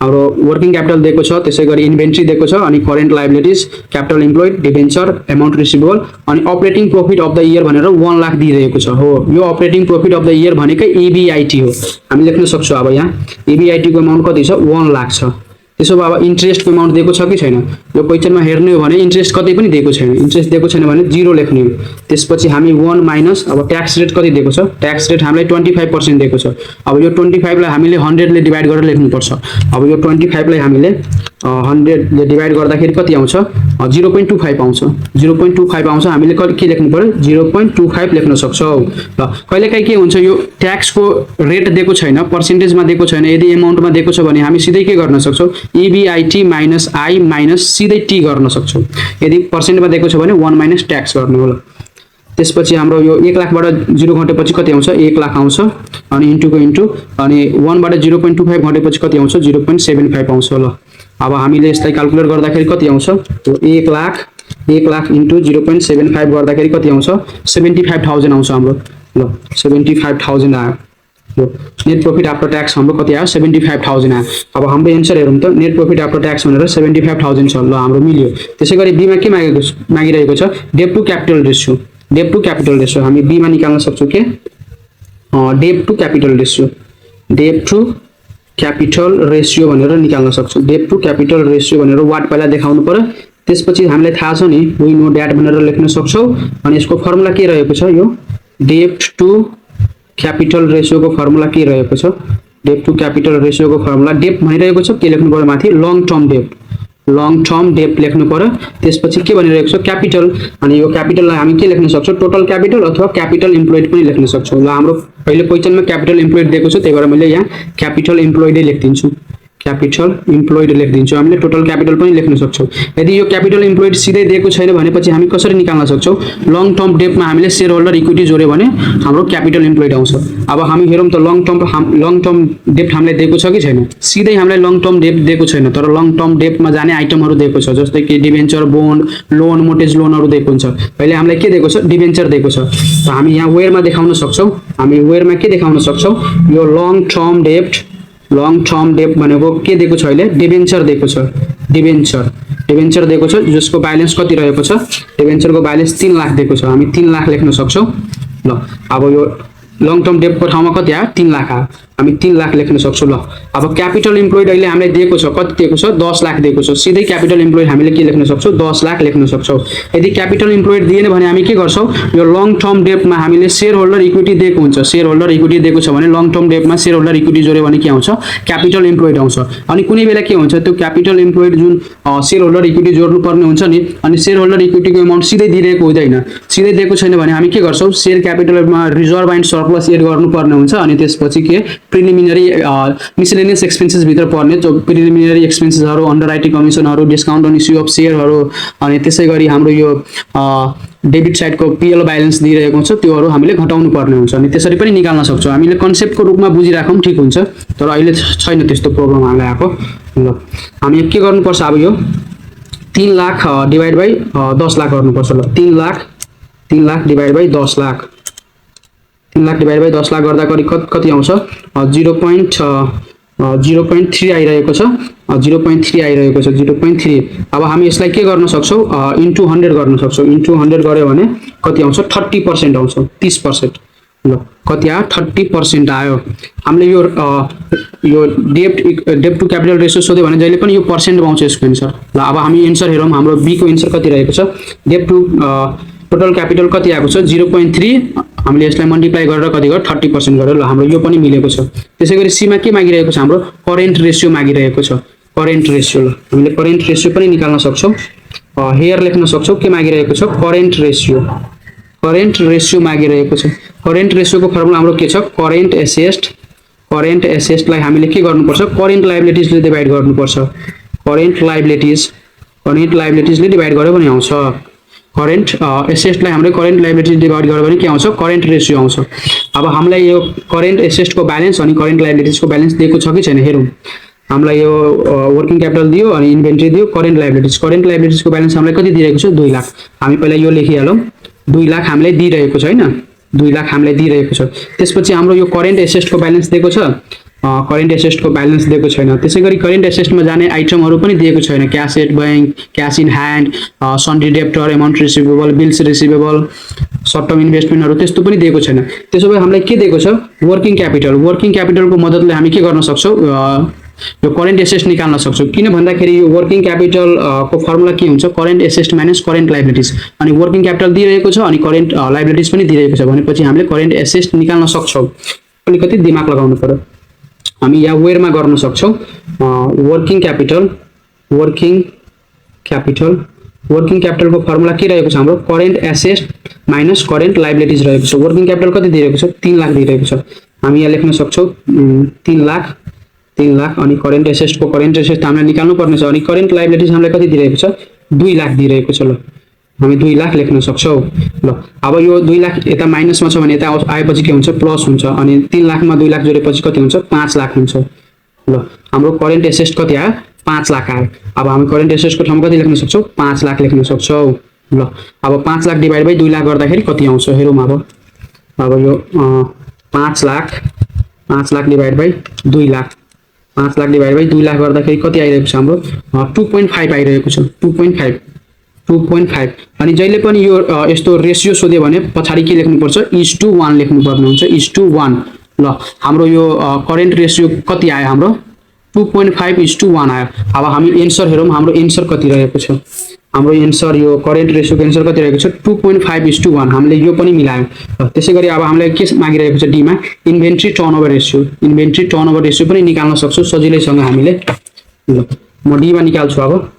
हाम्रो वर्किङ क्यापिटल दिएको छ, त्यसै गरी इन्भेन्ट्री दिएको छ, अनि current liabilities, capital employed, debenture, amount receivable, अनि operating profit of the year भनेर 1 लाख दिइरहेको छ। हो यो operating profit of the year भनेकै EBIT हो। हामी लेख्न सक्छौँ अब यहाँ EBIT को अमाउन्ट कति छ, 1 लाख छ। त्यसो भए अब इन्ट्रेस्टको अमाउन्ट दिएको छ कि छैन, यो क्वेसनमा हेर्ने हो भने इन्ट्रेस्ट कतै पनि दिएको छैन। इन्ट्रेस्ट दिएको छैन भने 0 लेख्ने हो। त्यसपछि हामी 1 माइनस, अब ट्याक्स रेट कति दिएको छ, ट्याक्स रेट हामीलाई 25% दिएको छ। अब यो 25 लाई हामीले 100 ले डिभाइड गरेर लेख्नुपर्छ। अब यो 25 लाई हामीले 100 ले डिभाइड गर्दाखेरि कति आउँछ, 0.25 आउँछ। 0.25 आउँछ। हामीले के लेख्नु पर्यो, 0.25 लेख्न सक्छौँ। ल कहिलेकाहीँ के हुन्छ, यो ट्याक्सको रेट दिएको छैन, पर्सेन्टेजमा दिएको छैन, यदि अमाउन्टमा दिएको छ भने हामी सिधै के गर्न सक्छौँ, EBIT माइनस आई माइनस सिधै टी गर्न सक्छौँ। यदि पर्सेन्टमा दिएको छ भने 1 माइनस ट्याक्स गर्नु होला। त्यसपछि हाम्रो यो 1 लाखबाट 0 घटेपछि कति आउँछ, 1 लाख आउँछ। अनि इन्टुको इन्टु, अनि 1 बाट 0.25 घटेपछि कति आउँछ, 0.75 आउँछ। ल अब हामीले यसलाई क्याल्कुलेट गर्दाखेरि कति आउँछ, 1 लाख 1 लाख इन्टु 0.75 गर्दाखेरि कति आउँछ 75,000 आउँछ हाम्रो ल 75,000 आयो ल नेट प्रॉफिट आफ्टर ट्याक्स हाम्रो कति आयो 75,000 आयो अब हाम्रो एन्सर हेरौँ त नेट प्रॉफिट आफ्टर ट्याक्स भनेर 75,000 छ ल हाम्रो मिल्यो त्यसैगरी बी मा के मागिरहेको छ डेब्ट टु क्यापिटल रेशियो हामी बी मा निकाल्न सक्छौं के डेब्ट टु क्यापिटल रेशियो भनेर निकाल्न सक्छौं डेब्ट टु क्यापिटल रेशियो भनेर वाट पहिला देखाउनु पर्यो त्यसपछि हामीलाई थाहा छ नि वी नो दैट भनेर लेख्न सक्छौं अनि यसको फर्मुला के रहेको छ यो डेब्ट टु क्यापिटल रेशियो को फर्मुला के रहेको छ डेब्ट टु क्यापिटल रेशियो को फर्मुला डेब्ट भनिरहेको छ के लेख्नु पर्यो माथि लङ टर्म डेब्ट लेख्नु पर्यो त्यसपछि के भनिरहेको छ क्यापिटल अनि यो क्यापिटललाई हामी के लेख्न सक्छौं टोटल क्यापिटल अथवा क्यापिटल इम्प्लोइड पनि लेख्न सक्छौं ल हाम्रो पहिले क्वेशनमा क्यापिटल इम्प्लोइड दिएको छ त्यही भएर मैले यहाँ क्यापिटल इम्प्लोइड लेख्दिन्छु हामीले टोटल क्यापिटल पनि लेख्न सक्छौं यदि यो क्यापिटल इम्प्लोइड सिधै दिएको छैन भनेपछि हामी कसरी निकाल्न सक्छौं लङ टर्म डेब्टमा हामीले शेयर होल्डर इक्विटी जोड्यो भने हाम्रो क्यापिटल इम्प्लोइड आउँछ अब हामी हेरौँ त लङ टर्म डेब्ट हामीले दिएको छ कि छैन सिधै हामीलाई लङ टर्म डेब्ट दिएको छैन तर लङ टर्म डेब्टमा जाने आइटमहरु दिएको छ जस्तै कि डिबेन्चर बोन्ड लोन मोर्टेज लोनहरु दिएको हुन्छ अहिले हामीलाई के दिएको छ डिबेन्चर दिएको छ त हामी यहाँ वेयरमा देखाउन सक्छौं हामी वेयरमा के देखाउन सक्छौं यो लङ टर्म डेब्ट भनेको के दिएको छ अहिले डिबेन्चर दिएको छ डिबेन्चर दिएको छ जसको ब्यालेन्स कति रहेको छ डिबेन्चरको ब्यालेन्स 3 लाख दिएको छ हामी 3 लाख लेख्न सक्छौं ल अब यो लङ टर्म डेब्टको ठाउँमा कति आयो 3 लाख आयो हामी 3 लाख लेख्न सक्छौं ल अब क्यापिटल इम्प्लोइड अहिले हामीले दिएको छ कति दिएको छ 10 लाख दिएको छ सिधै क्यापिटल इम्प्लोइड हामीले के लेख्न सक्छौं 10 लाख लेख्न सक्छौं यदि क्यापिटल इम्प्लोइड दिएन भने हामी के गर्छौं यो लङ टर्म डेब्टमा हामीले शेयर होल्डर इक्विटी दिएको हुन्छ शेयर होल्डर इक्विटी दिएको छ भने लङ टर्म डेब्टमा शेयर होल्डर इक्विटी जोड्यो भने के आउँछ क्यापिटल इम्प्लोइड आउँछ अनि कुनै बेला के हुन्छ त्यो क्यापिटल इम्प्लोइड जुन शेयर होल्डर इक्विटी जोड्नु पर्ने हुन्छ नि अनि शेयर होल्डर इक्विटीको अमाउन्ट सिधै दिएको हुँदैन सिधै दिएको छैन भने हामी के गर्छौं शेयर क्यापिटलमा रिजर्भ एन्ड सरप्लस एड गर्नुपर्ने हुन्छ अनि त्यसपछि के प्रिलिमिनरी मिसलेनियस एक्सपेन्सेस भित्र पर्ने जो प्रिलिमिनरी एक्सपेन्सेसहरु अन्डरराइटिङ कमिसनहरु डिस्काउन्ट अन इस्यु अफ शेयरहरु अनि त्यसैगरी हाम्रो यो डेबिट साइडको पीएल ब्यालेन्स दिइरहेको छ त्योहरु हामीले घटाउनु पर्ने हुन्छ अनि त्यसरी पनि निकाल्न सक्छौं हामीले कन्सेप्टको रूपमा बुझिराखौं ठीक हुन्छ तर अहिले छैन त्यस्तो प्रब्लम हामीलाई आको ल हामी के गर्नुपर्छ अब यो 3 लाख डिवाइड बाइ 10 लाख गर्नुपर्छ ल 3 lakh divide by 10 lakh 3 lakh divide by 10 lakh गर्दा कति आउँछ 0.3 आइरहेको छ 0.3 अब हामी यसलाई के गर्न सक्छौं इन्टु 100 गर्न सक्छौं इन्टु 100 गर्यो भने कति आउँछ 30% आउँछ 30% ल कति आयो 30% आयो हामीले यो डेब्ट टु क्यापिटल रेशियो सोध्यो भने जहिले पनि यो पर्सेन्टमा आउँछ यसको आन्सर ल अब हामी आन्सर हेरौँ हाम्रो बी को आन्सर कति रहेको छ डेब्ट टु टोटल क्यापिटल कति आएको छ 0.3 हामीले यसलाई मल्टिप्लाई गरेर कति गर्यो 30% गरेर ल हाम्रो यो पनि मिलेको छ त्यसैगरी सी मा के मागिरहेको छ हाम्रो करेन्ट रेशियो मागिरहेको छ करेन्ट रेशियो ल हामीले करेन्ट रेशियो पनि निकाल्न सक्छौं हियर लेख्न सक्छौं के मागिरहेको छ करेन्ट रेशियो मागिरहेको छ करेन्ट रेशियोको फर्मुला हाम्रो के छ करेन्ट एसेस्टलाई हामीले के गर्नुपर्छ करेन्ट लायबिलिटीजले डिवाइड गर्नुपर्छ करेन्ट लायबिलिटीजले डिवाइड गर्यो भने आउँछ करेन्ट एसेस्टलाई हामीले करेन्ट लायबिलिटी डिवाइड गर्यो भने के आउँछ करेन्ट रेशियो आउँछ अब हामीलाई यो करेन्ट एसेस्टको ब्यालेन्स अनि करेन्ट लायबिलिटीजको ब्यालेन्स दिएको छ कि छैन हेरौँ हामीलाई यो वर्किङ क्यापिटल दियो अनि इन्भेन्टरी दियो करेन्ट लायबिलिटीजको ब्यालेन्स हामीलाई कति दिएको छ 2 लाख हामी पहिला यो लेखिहालौँ 2 लाख हामीलाई दिइरहेको छ हैन 2 लाख हामीलाई दिइरहेको छ त्यसपछि हाम्रो यो करेन्ट एसेस्टको ब्यालेन्स दिएको छ करेन्ट एसेस्टको ब्यालेन्स दिएको छैन त्यसैगरी करेन्ट एसेस्टमा जाने आइटमहरु पनि दिएको छैन cash at bank cash in hand sundry debtor amount receivable bills receivable short term इन्भेस्टमेन्टहरु त्यस्तो पनि दिएको छैन त्यसो भए हामीलाई के दिएको छ वर्किङ क्यापिटलको मद्दतले हामी के गर्न सक्छौं यो करेन्ट एसेस्ट निकाल्न सक्छौं किन भन्दाखेरि यो वर्किङ क्यापिटल को फर्मुला के हुन्छ current asset minus current liabilities अनि वर्किङ क्यापिटल दिइरहेको छ अनि करेन्ट लायबिलिटीज पनि दिइरहेको छ भनेपछि हामीले करेन्ट एसेस्ट निकाल्न सक्छौं अलिकति दिमाग लगाउनु पर्यो हामी यहाँ वेयरमा गर्न सक्छौं वर्किङ क्यापिटलको फर्मुला के रहेको छ हाम्रो current asset minus current liabilities रहेको छ वर्किङ क्यापिटल कति दिइरहेको छ 3 लाख दिइरहेको छ हामी यहाँ लेख्न सक्छौं 3 लाख अनि करेन्ट एसेट हामीले निकाल्नु पर्ने छ अनि करेन्ट लायबिलिटीज हामीलाई कति दिइरहेको छ 2 लाख दिइरहेको छ ल हामी 2 लाख लेख्न सक्छौं ल अब यो 2 लाख यता माइनसमा छ भने यता आएपछि के हुन्छ प्लस हुन्छ अनि 3 लाखमा 2 लाख जोडेपछि कति हुन्छ 5 लाख हुन्छ ल हाम्रो करेन्ट एसेट कति आयो 5 लाख आयो। अब हामी करेन्ट एसेट्सको ठाउँमा कति लेख्न सक्छौँ 5 लाख लेख्न सक्छौँ। ल अब 5 लाख डिभाइड बाइ 2 लाख गर्दाखेरि कति आउँछ हेरौँ। अब यो 5 lakh divide by 2 lakh 5 lakh divide by 2 lakh गर्दाखेरि कति आइरहेको छ हाम्रो 2.5 आइरहेको छ। 2.5 अनि जहिले पनि यो यस्तो रेसियो सोध्यो भने पछाडि के लेख्नुपर्छ 1:1 लेख्नुपर्ने हुन्छ 1:1। ल हाम्रो यो करेन्ट रेसियो कति आयो हाम्रो 2.5:1 आयो। अब हामी एन्सर हेरौँ हाम्रो एन्सर कति रहेको छ। हाम्रो एन्सर यो करेन्ट रेसियोको एन्सर कति रहेको छ 2.5:1। हामीले यो पनि मिलायौँ। त्यसै गरी अब हामीलाई के मागिरहेको छ डीमा inventory turnover ratio. Inventory turnover ratio पनि निकाल्न सक्छौँ सजिलैसँग हामीले। ल म डीमा निकाल्छु। अब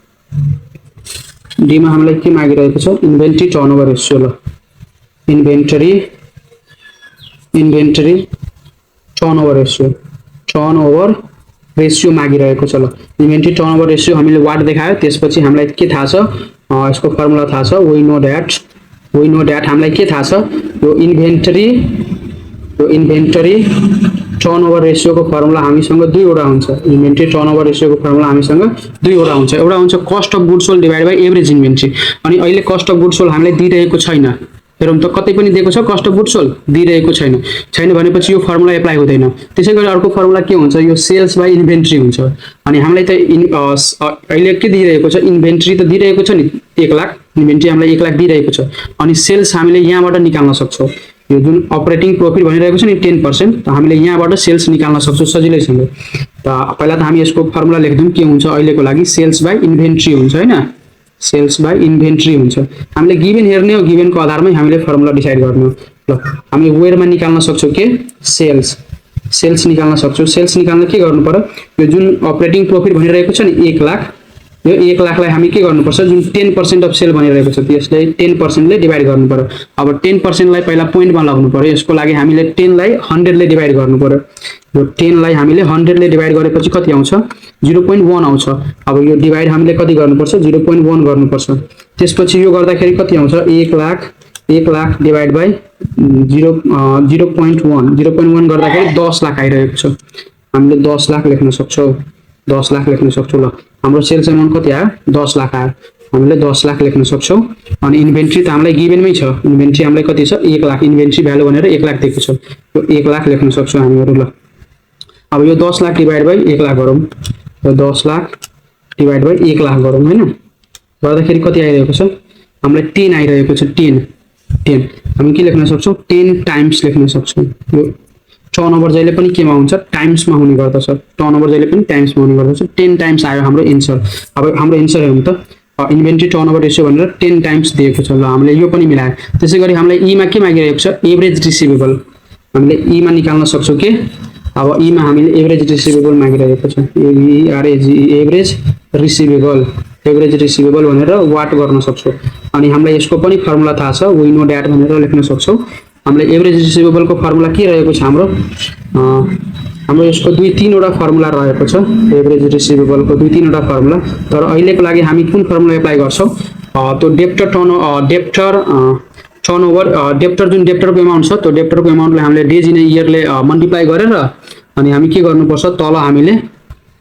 डीमा हामीलाई के मागिरहेको छ इन्भेन्ट्री टर्नओभर रेसियो। ल इन्भेन्टरी टर्नओभर रेसियो मागिरहेको छ। ल इन्भेन्ट्री टर्नओभर रेसियो हामीले वाट देखायो। त्यसपछि हामीलाई के थाहा छ यसको फर्मुला थाहा छ वी नो दैट हामीलाई के थाहा छ यो इन्भेन्टरी टर्नओभर रेसियोको फर्मुला हामीसँग दुईवटा हुन्छ। इन्भेन्ट्री टर्नओभर रेसियोको फर्मुला हामीसँग दुईवटा हुन्छ। एउटा हुन्छ cost of goods sold divide by average inventory. अनि अहिले कस्ट अफ गुड्स सोल्ड हामीलाई दिइरहेको छैन। हेरौँ त कतै पनि दिएको छ कस्ट अफ गुड्स सोल्ड दिइरहेको छैन भनेपछि यो फर्मुला एप्लाई हुँदैन। त्यसै गरी अर्को फर्मुला के हुन्छ यो सेल्स बाइ इन्भेन्ट्री हुन्छ। अनि हामीलाई त अहिले के दिइरहेको छ इन्भेन्ट्री त दिइरहेको छ नि 1 लाख इन्भेन्ट्री हामीलाई 1 लाख दिइरहेको छ। अनि सेल्स हामीले यहाँबाट निकाल्न सक्छौँ। यो जुन अपरेटिङ प्रॉफिट भनिरहेको छ नि 10% त हामीले यहाँबाट सेल्स निकाल्न सक्छौँ सजिलैसँग। त पहिला त हामी यसको फर्मुला लेख्दियौँ के हुन्छ अहिलेको लागि सेल्स बाइ इन्भेन्ट्री हुन्छ हैन। सेल्स बाइ इन्भेन्ट्री हुन्छ। हामीले गिभन हेर्ने हो गिभनको आधारमै हामीले फर्मुला डिसाइड गर्ने हो। ल हामी वेयरमा निकाल्न सक्छौँ के सेल्स निकाल्न सक्छौँ। सेल्स निकाल्न के गर्नु पर्यो यो जुन अपरेटिङ प्रॉफिट भनिरहेको छ नि 1 लाख यो 1 लाखलाई हामी के गर्नुपर्छ जुन 10% अफ सेल भनिरहेको छ त्यसलाई 10% ले डिभाइड गर्नु पर्यो। अब 10% लाई पहिला पोइन्टमा लाग्नु पर्यो। यसको लागि हामीले 10 लाई 100 ले डिभाइड गर्नु पर्यो। यो 10 लाई हामीले 100 ले डिभाइड गरेपछि कति आउँछ 0.1 आउँछ। अब यो डिभाइड हामीले कति गर्नुपर्छ 0.1 गर्नुपर्छ। त्यसपछि यो गर्दाखेरि कति आउँछ 1 लाख डिभाइड बाइ 0.1 गर्दाखेरि 10 लाख आइरहेको छ। हामीले 10 लाख लेख्न सक्छौँ 10 लाख लेख्न सक्छौँ। ल हाम्रो सेल्स अमाउन्ट कति आयो 10 लाख आयो। हामीले 10 लाख लेख्न सक्छौँ। अनि इन्भेन्ट्री त हामीलाई गिभनमै छ। इन्भेन्ट्री हामीलाई कति छ 1 लाख इन्भेन्ट्री भ्यालु भनेर 1 लाख दिएको छ। यो 1 लाख लेख्न सक्छौँ हामीहरू। ल अब यो 10 लाख डिभाइड बाइ 1 लाख गरौँ। यो 10 लाख डिभाइड बाइ 1 लाख गरौँ हैन। गर्दाखेरि कति आइरहेको छ हामीलाई 10 आइरहेको छ 10 हामी के लेख्न सक्छौँ 10 टाइम्स लेख्न सक्छौँ। यो टर्नओभर जहिले पनि केमा हुन्छ टाइम्समा हुने गर्दछ। टर्नओभर जहिले पनि टाइम्समा हुने गर्दछ। 10 टाइम्स आयो हाम्रो एन्सर। अब हाम्रो एन्सर हेरौँ त इन्भेन्ट्री टर्नओभर रेसियो भनेर 10 टाइम्स दिएको छ। ल हामीले यो पनि मिलायो। त्यसै गरी हामीलाई ईमा के मागिरहेको छ एभरेज रिसिभेबल। हामीले ईमा निकाल्न सक्छौँ के अब ईमा हामीले एभरेज रिसिभेबल मागिरहेको छ एभरेज रिसिभेबल भनेर वाट गर्न सक्छौँ। अनि हामीलाई यसको पनि फर्मुला थाहा छ वी नो दैट भनेर लेख्न सक्छौँ। हामीले एभरेज रिसिभेबलको फर्मुला के रहेको छ हाम्रो यसको 2-3 वटा फर्मुला रहेको छ एभरेज रिसिभेबलको 2-3 वटा फर्मुला। तर अहिलेको लागि हामी कुन फर्मुला एप्लाई गर्छौँ त्यो डेप्टर जुन डेप्टरको एमाउन्ट छ त्यो डेप्टरको एमाउन्टलाई हामीले डेज इन इयरले मल्टिप्लाई गरेर अनि हामी के गर्नुपर्छ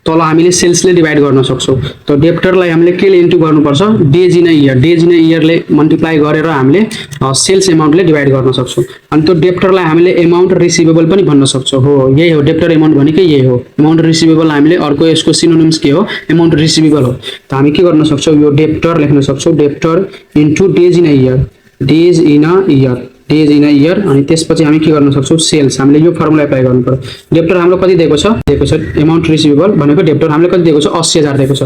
तल हामीले सेल्सले डिभाइड गर्न सक्छौँ। त डेप्टरलाई हामीले केले इन्टु गर्नुपर्छ डेज इन इयरले मल्टिप्लाई गरेर हामीले सेल्स एमाउन्टले डिभाइड गर्न सक्छौँ। अनि त्यो डेप्टरलाई हामीले एमाउन्ट रिसिभेबल पनि भन्न सक्छौँ। हो यही हो डेप्टर एमाउन्ट भनेकै यही हो। एमाउन्ट रिसिभेबल हामीले अर्को यसको सिनोनिम्स के हो एमाउन्ट रिसिभेबल हो। त हामी के गर्न सक्छौँ यो डेप्टर लेख्न सक्छौँ debtor into days in year अनि त्यसपछि हामी के गर्न सक्छौँ सेल्स। हामीले यो फर्मुला एप्लाई गर्नु पर्यो। डेप्टर हाम्रो कति दिएको छ एमाउन्ट रिसिभेबल भनेको डेप्टर हामीले कति दिएको छ 80,000 दिएको छ।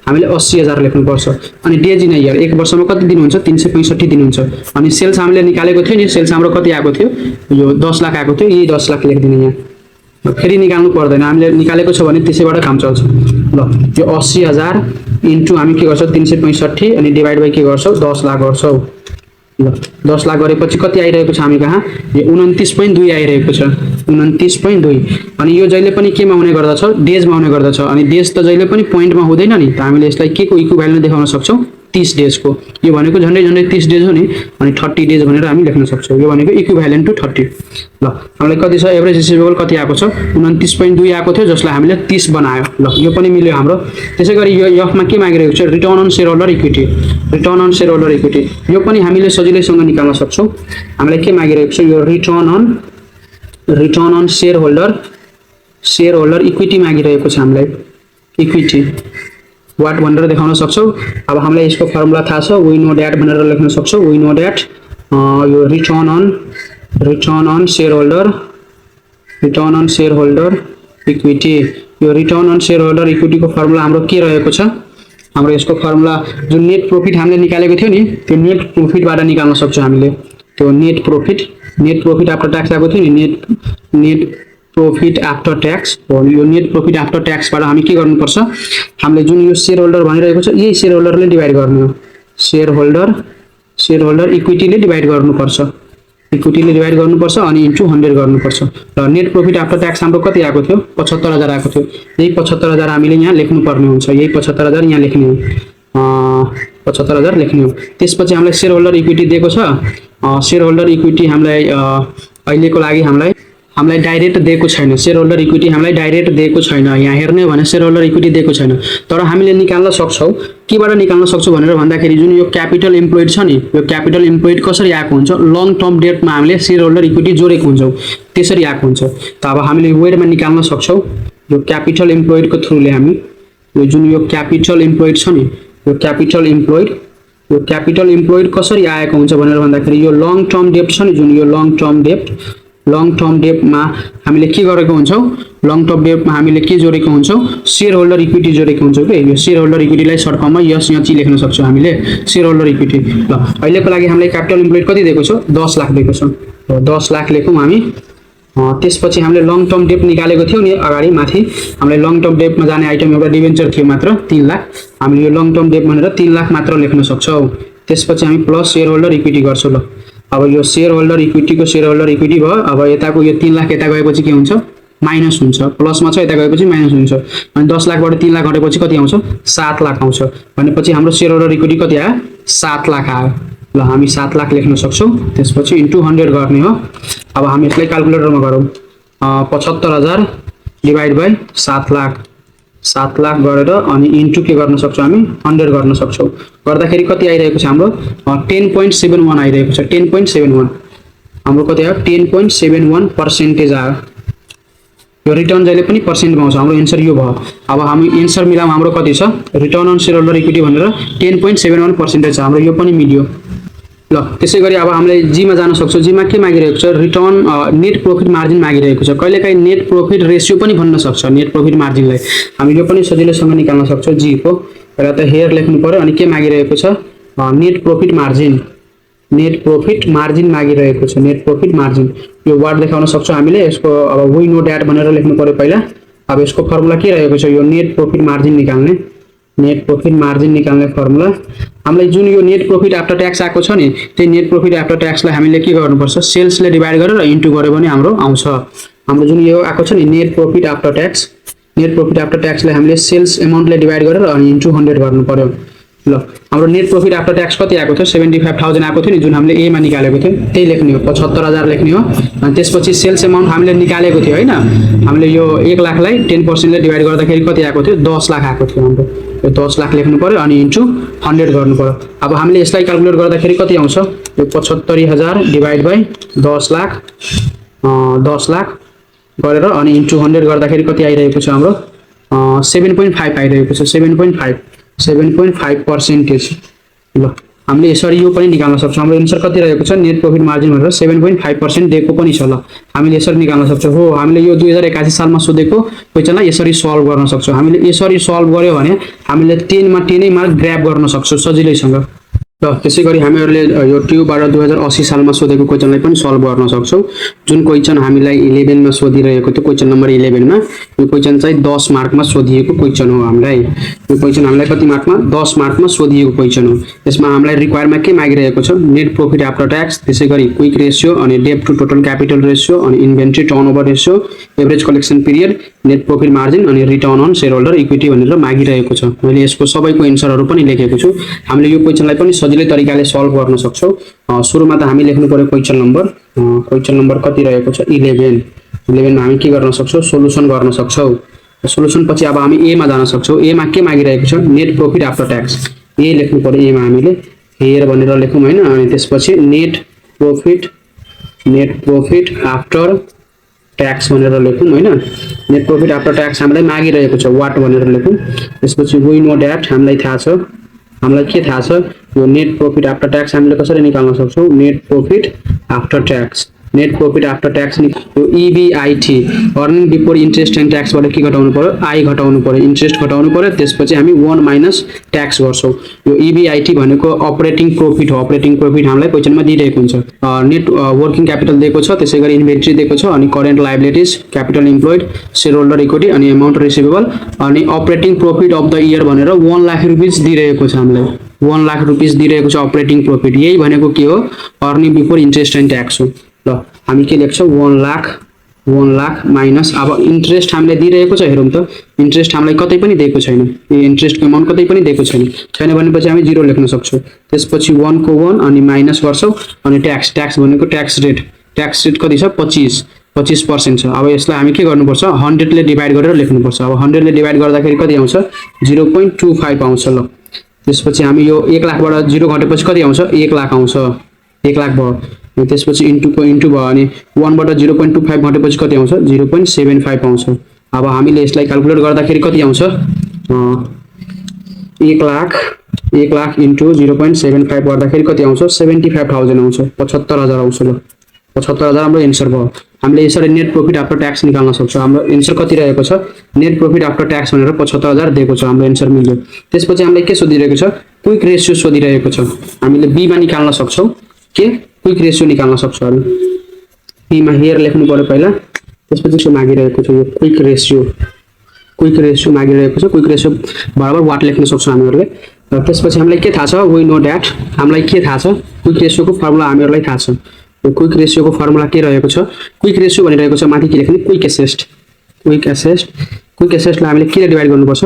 हामीले 80,000 लेख्नुपर्छ। अनि डेज इन इयर 1 वर्षमा कति दिन हुन्छ 365 दिन हुन्छ। अनि सेल्स हामीले निकालेको थियो नि सेल्स हाम्रो कति आएको थियो यो 10 लाख आएको थियो। यही 10 लाख लेखिदिनु यहाँ फेरि निकाल्नु पर्दैन हामीले निकालेको छ भने त्यसैबाट काम चल्छ। ल यो 80,000 इन्टु हामी के गर्छौँ 365 अनि डिभाइड बाइ के गर्छौँ 10 लाख गर्छौँ। ल 10 लाख गरेपछि कति आइरहेको छ हामी कहाँ यो 29.2 आइरहेको छ 29.2। अनि यो जहिले पनि केमा हुने गर्दछ डेजमा हुने गर्दछ। अनि डेज त जहिले पनि पोइन्टमा हुँदैन नि त हामीले यसलाई के को इक्विभ्यालेन्ट देखाउन सक्छौँ 30 डेजको। यो भनेको झन्डै झन्डै 30 डेज हो नि, अनि 30 डेज भनेर हामी लेख्न सक्छौँ। यो भनेको इक्विभ्यालेन्ट टु 30। ल हामीलाई कति छ, एभरेज रिसिभेबल कति आएको छ, 29.2 आएको थियो, जसलाई हामीले 30 बनायो। ल यो पनि मिल्यो हाम्रो। त्यसै गरी यो एफमा के मागिरहेको छ, return on share holder equity. Return on share holder equity यो पनि हामीले सजिलैसँग निकाल्न सक्छौँ। हामीलाई के मागिरहेको छ, यो return on share holder equity मागिरहेको छ हामीलाई, इक्विटी वाट भनेर देखाउन सक्छौँ। अब हामीलाई यसको फर्मुला थाहा छ, वी नो द्याट भनेर लेख्न सक्छौँ। वी नो द्याट यो return on share holder equity, यो रिटर्न अन सेयर होल्डर इक्विटीको फर्मुला हाम्रो के रहेको छ, हाम्रो यसको फर्मुला जुन नेट प्रॉफिट हामीले निकालेको थियो नि, त्यो नेट प्रॉफिटबाट निकाल्न सक्छौँ हामीले। त्यो नेट प्रॉफिट आफ्टर ट्याक्स आएको थियो नि, नेट प्रॉफिट आफ्टर ट्याक्स हो। यो नेट प्रॉफिट आफ्टर ट्याक्सबाट हामी के गर्नुपर्छ, हामीले जुन यो सेयर होल्डर भनिरहेको छ, यही सेयर होल्डरले डिभाइड गर्नु हो। सेयर होल्डर इक्विटीले डिभाइड गर्नुपर्छ, अनि इन्टु 100 गर्नुपर्छ। र नेट प्रॉफिट आफ्टर ट्याक्स हाम्रो कति आएको थियो, 75,000 आएको थियो। यही 75,000 हामीले यहाँ लेख्नुपर्ने हुन्छ, यही 75,000 यहाँ लेख्ने हो, 75,000 लेख्ने हो। त्यसपछि हामीलाई सेयर होल्डर इक्विटी दिएको छ। सेयर होल्डर इक्विटी हामीलाई अहिलेको लागि हामीलाई डाइरेक्ट दिएको छैन। सेयर होल्डर इक्विटी हामीलाई डाइरेक्ट दिएको छैन। यहाँ हेर्ने हो भने सेयर होल्डर इक्विटी दिएको छैन, तर हामीले निकाल्न सक्छौँ। केबाट निकाल्न सक्छौँ भनेर भन्दाखेरि जुन यो क्यापिटल इम्प्लोइड छ नि, यो क्यापिटल इम्प्लोइड कसरी आएको हुन्छ, लङ टर्म डेटमा हामीले सेयर होल्डर इक्विटी जोडेको हुन्छौँ, त्यसरी आएको हुन्छ। त अब हामीले वेडमा निकाल्न सक्छौँ। यो क्यापिटल इम्प्लोइडको थ्रुले हामी यो जुन यो क्यापिटल इम्प्लोइड छ नि, यो क्यापिटल इम्प्लोइड कसरी आएको हुन्छ भनेर भन्दाखेरि यो लङ टर्म डेट छ नि, जुन यो लङ टर्म डेटमा हामीले के गरेको हुन्छौँ, लङ टर्म डेटमा हामीले के जोडेको हुन्छौँ, सेयर होल्डर इक्विटी जोडेको हुन्छौँ के। यो सेयर होल्डर इक्विटीलाई सर्ट फर्ममा यस लेख्न सक्छौँ हामीले, सेयर होल्डर इक्विटी। ल अहिलेको लागि हामीलाई क्यापिटल इम्प्लोइड कति दिएको छ, 10 लाख दिएको छ। 10 लाख लेखौँ हामी। त्यसपछि हामीले लङ टर्म डेट निकालेको थियौँ नि अगाडि माथि, हामीले लङ टर्म डेटमा जाने आइटम एउटा डिबेन्चर थियो मात्र 3 लाख। हामीले यो लङ टर्म डेट भनेर 3 लाख मात्र लेख्न सक्छौँ। त्यसपछि हामी प्लस सेयर होल्डर इक्विटी गर्छौँ। ल अब यो सेयर होल्डर इक्विटीको सेयर होल्डर इक्विटी भयो। अब यताको यो 3 लाख यता गएपछि के हुन्छ, माइनस हुन्छ, प्लसमा छ, यता गएपछि माइनस हुन्छ। अनि 10 लाखबाट 3 लाख घटेपछि कति आउँछ, 7 लाख आउँछ। भनेपछि हाम्रो सेयर होल्डर इक्विटी कति आयो, 7 लाख आयो। ल हामी 7 लाख लेख्न सक्छौँ। त्यसपछि इन्टु 100 गर्ने हो। अब हामी यसलाई क्याल्कुलेटरमा गरौँ। 75,000 डिभाइड बाई 7 लाख गरेर अनि इन्टु के गर्न सक्छौँ, हामी 100 गर्न सक्छौँ। गर्दाखेरि कति आइरहेको छ हाम्रो, 10.71 आइरहेको छ। 10.71 हाम्रो कति आयो, 10.71% आयो। यो रिटर्न जहिले पनि पर्सेन्टमा आउँछ, हाम्रो एन्सर यो भयो। अब हामी एन्सर मिलाउँ, हाम्रो कति छ, return on share holder equity भनेर 10.71% छ हाम्रो, यो पनि मिल्यो। ल त्यसै गरी अब हामीले जीमा जान सक्छौँ। जीमा के मागिरहेको छ, रिटर्न नेट प्रॉफिट मार्जिन मागिरहेको छ। कहिलेकाहीँ नेट प्रॉफिट रेसियो पनि भन्न सक्छ, नेट प्रॉफिट मार्जिनलाई हामी यो पनि सजिलैसँग निकाल्न सक्छौँ। जीको पहिला त हेयर लेख्नु पर्यो, अनि के मागिरहेको छ, नेट प्रॉफिट मार्जिन मागिरहेको छ। नेट प्रॉफिट मार्जिन यो वर्ड देखाउन सक्छौँ हामीले। यसको अब वी नो द्याट भनेर लेख्नु पर्यो पहिला। अब यसको फर्मुला के रहेको छ, यो नेट प्रॉफिट मार्जिन निकाल्ने फर्मुला हामीलाई जुन यो नेट प्रॉफिट आफ्टर ट्याक्स आएको छ नि, त्यही नेट प्रॉफिट आफ्टर ट्याक्सलाई हामीले के गर्नुपर्छ, सेल्सले डिभाइड गरेर इन्टु गर्यो भने हाम्रो आउँछ। हाम्रो जुन यो आएको छ नि नेट प्रॉफिट आफ्टर ट्याक्सलाई हामीले सेल्स एमाउन्टले डिभाइड गरेर अनि इन्टु 100 गर्नु पर्यो। ल हाम्रो नेट प्रॉफिट आफ्टर ट्याक्स कति आएको थियो, 75,000 आएको थियो नि, जुन हामीले एमा निकालेको थियो, त्यही लेख्ने हो, 75,000 लेख्ने हो। अनि त्यसपछि सेल्स एमाउन्ट हामीले निकालेको थियो हैन, हामीले यो 1 लाखलाई 10%ले डिभाइड गर्दाखेरि कति आएको थियो, 10 लाख आएको थियो हाम्रो। यो 10 लाख लेख्नु पर्यो अनि इन्टु 100 गर्नु पर्यो। अब हामीले यसलाई क्याल्कुलेट गर्दाखेरि कति आउँछ, यो 75,000 डिभाइड बाई 10 लाख गरेर अनि इन्टु 100 गर्दाखेरि कति आइरहेको छ हाम्रो, 7.5 आइरहेको छ। 7.5%। ल हामीले यसरी यो पनि निकाल्न सक्छौँ। हाम्रो एन्सर कति रहेको छ, नेट प्रॉफिट मार्जिन भनेर 7.5% दिएको पनि छ। ल हामीले यसरी निकाल्न सक्छौँ। हो हामीले यो 2081 सालमा सोधेको क्वेसनलाई यसरी सल्भ गर्न सक्छौँ। हामीले यसरी सल्भ गर्यो भने हामीले 10 मा 10 नै मार्क ग्र्याब गर्न सक्छौँ सजिलैसँग। ल त्यसै गरी हामीहरूले यो ट्युबाट 2080 सालमा सोधेको क्वेसनलाई पनि सल्भ गर्न सक्छौँ। जुन क्वेसन हामीलाई 11 मा सोधिरहेको थियो, क्वेसन नम्बर 11 मा, यो क्वेसन चाहिँ 10 मार्कमा सोधिएको क्वेसन हो हामीलाई। यो क्वेसन हामीलाई कति मार्कमा? 10 मार्कमा सोधिएको क्वेसन हो। यसमा हामीलाई रिक्वायरमा के मागिरहेको छ? नेट प्रॉफिट आफ्टर ट्याक्स, त्यसै गरी क्विक रेशियो अनि डेब्ट टु टोटल क्यापिटल रेशियो अनि inventory turnover ratio, average collection period, net profit margin अनि return on share holder equity भनेर मागिरहेको छ। मैले यसको सबैको एन्सरहरू पनि लेखेको छु। हामीले यो क्वेसनलाई पनि सजिलै तरिकाले सल्भ गर्न सक्छौँ। सुरुमा त हामी लेख्नु पर्यो क्वेसन नम्बर कति रहेको छ? 11 मा हामी के गर्न सक्छौँ? सोलुसन गर्न सक्छौँ। सोलुसन पछि अब हामी ए मा जान सक्छौँ। ए मा के मागिरहेको छ? Net profit after tax. ए लेख्नु पर्यो। ए मा हामीले हेयर भनेर लेखौँ हैन, अनि त्यसपछि नेट प्रॉफिट आफ्टर ट्याक्स भनेर लेखौँ हैन। नेट प्रॉफिट आफ्टर ट्याक्स हामीलाई मागिरहेको छ, वाट भनेर लेखौँ। त्यसपछि वी नो दैट, हामीलाई थाहा छ, हामीलाई के थाहा छ? यो नेट प्रॉफिट आफ्टर ट्याक्स हामीले कसरी निकाल्न सक्छौँ? नेट प्रॉफिट आफ्टर ट्याक्स यो EBIT, earning before interest and ट्याक्सबाट के घटाउनु पर्यो? आई घटाउनु पर्यो, इन्ट्रेस्ट घटाउनु पर्यो। त्यसपछि हामी 1 माइनस ट्याक्स गर्छौँ। यो EBIT भनेको अपरेटिङ प्रॉफिट हो। अपरेटिङ प्रॉफिट हामीलाई क्वेसनमा दिइरहेको हुन्छ। नेट वर्किङ क्यापिटल दिएको छ, त्यसै गरी इन्भेन्ट्री दिएको छ, अनि current liabilities, capital employed, share holder equity अनि अमाउन्ट रिसिभेबल, अनि operating profit of the year भनेर 1 लाख रुपियाँ दिइरहेको छ हामीलाई। 1 लाख रुपियाँ दिइरहेको छ अपरेटिङ प्रॉफिट। यही भनेको के हो? Earning before interest and tax हो। ल हामी के लेख्छौँ? 1 लाख माइनस, अब इन्ट्रेस्ट हामीले दिइरहेको छ। हेरौँ त, इन्ट्रेस्ट हामीलाई कतै पनि दिएको छैन। यो इन्ट्रेस्टको अमाउन्ट कतै पनि दिएको छैन भनेपछि हामी 0 लेख्न सक्छौँ। त्यसपछि 1 को 1 अनि माइनस गर्छौँ, अनि ट्याक्स भनेको ट्याक्स रेट कति छ? 25% छ। अब यसलाई हामी के गर्नुपर्छ? 100 ले डिभाइड गरेर लेख्नुपर्छ। अब 100 ले डिभाइड गर्दाखेरि कति आउँछ? 0.25 आउँछ। ल त्यसपछि हामी यो 1 लाखबाट 0 घटेपछि कति आउँछ? 1 लाख आउँछ। 1 लाख भयो। त्यसपछि इन्टु भयो, अनि 1 बाट 0.25 घटेपछि कति आउँछ? 0.75 आउँछ। अब हामीले यसलाई क्याल्कुलेट गर्दाखेरि कति आउँछ? 1 लाख इन्टु 0.75 गर्दाखेरि कति आउँछ? 75,000 आउँछ। 75,000 आउँछ। ल 75,000 हाम्रो एन्सर भयो। हामीले यसरी नेट प्रॉफिट आफ्टर ट्याक्स निकाल्न सक्छौँ। हाम्रो एन्सर कति रहेको छ? नेट प्रॉफिट आफ्टर ट्याक्स भनेर 75,000 दिएको छ। हाम्रो एन्सर मिल्यो। त्यसपछि हामीलाई के सोधिरहेको छ? क्विक रेशियो सोधिरहेको छ। हामीले बी मा निकाल्न सक्छौँ। के? क्विक रेशियो निकाल्न सक्छौँ हामी। बी मा हेयर लेख्नु पर्यो पहिला, त्यसपछि के मागिरहेको छ? यो क्विक रेशियो मागिरहेको छ। क्विक रेशियो बराबर वाट लेख्न सक्छौँ हामीहरूले। र त्यसपछि हामीलाई के थाहा छ? वी नो दैट, हामीलाई के थाहा छ? क्विक रेशियोको फर्मुला हामीहरूलाई थाहा छ। यो क्विक रेशियोको फर्मुला के रहेको छ? क्विक रेशियो भनिरहेको छ माथि के लेख्ने? क्विक एसेस्टलाई हामीले के डिभाइड गर्नुपर्छ?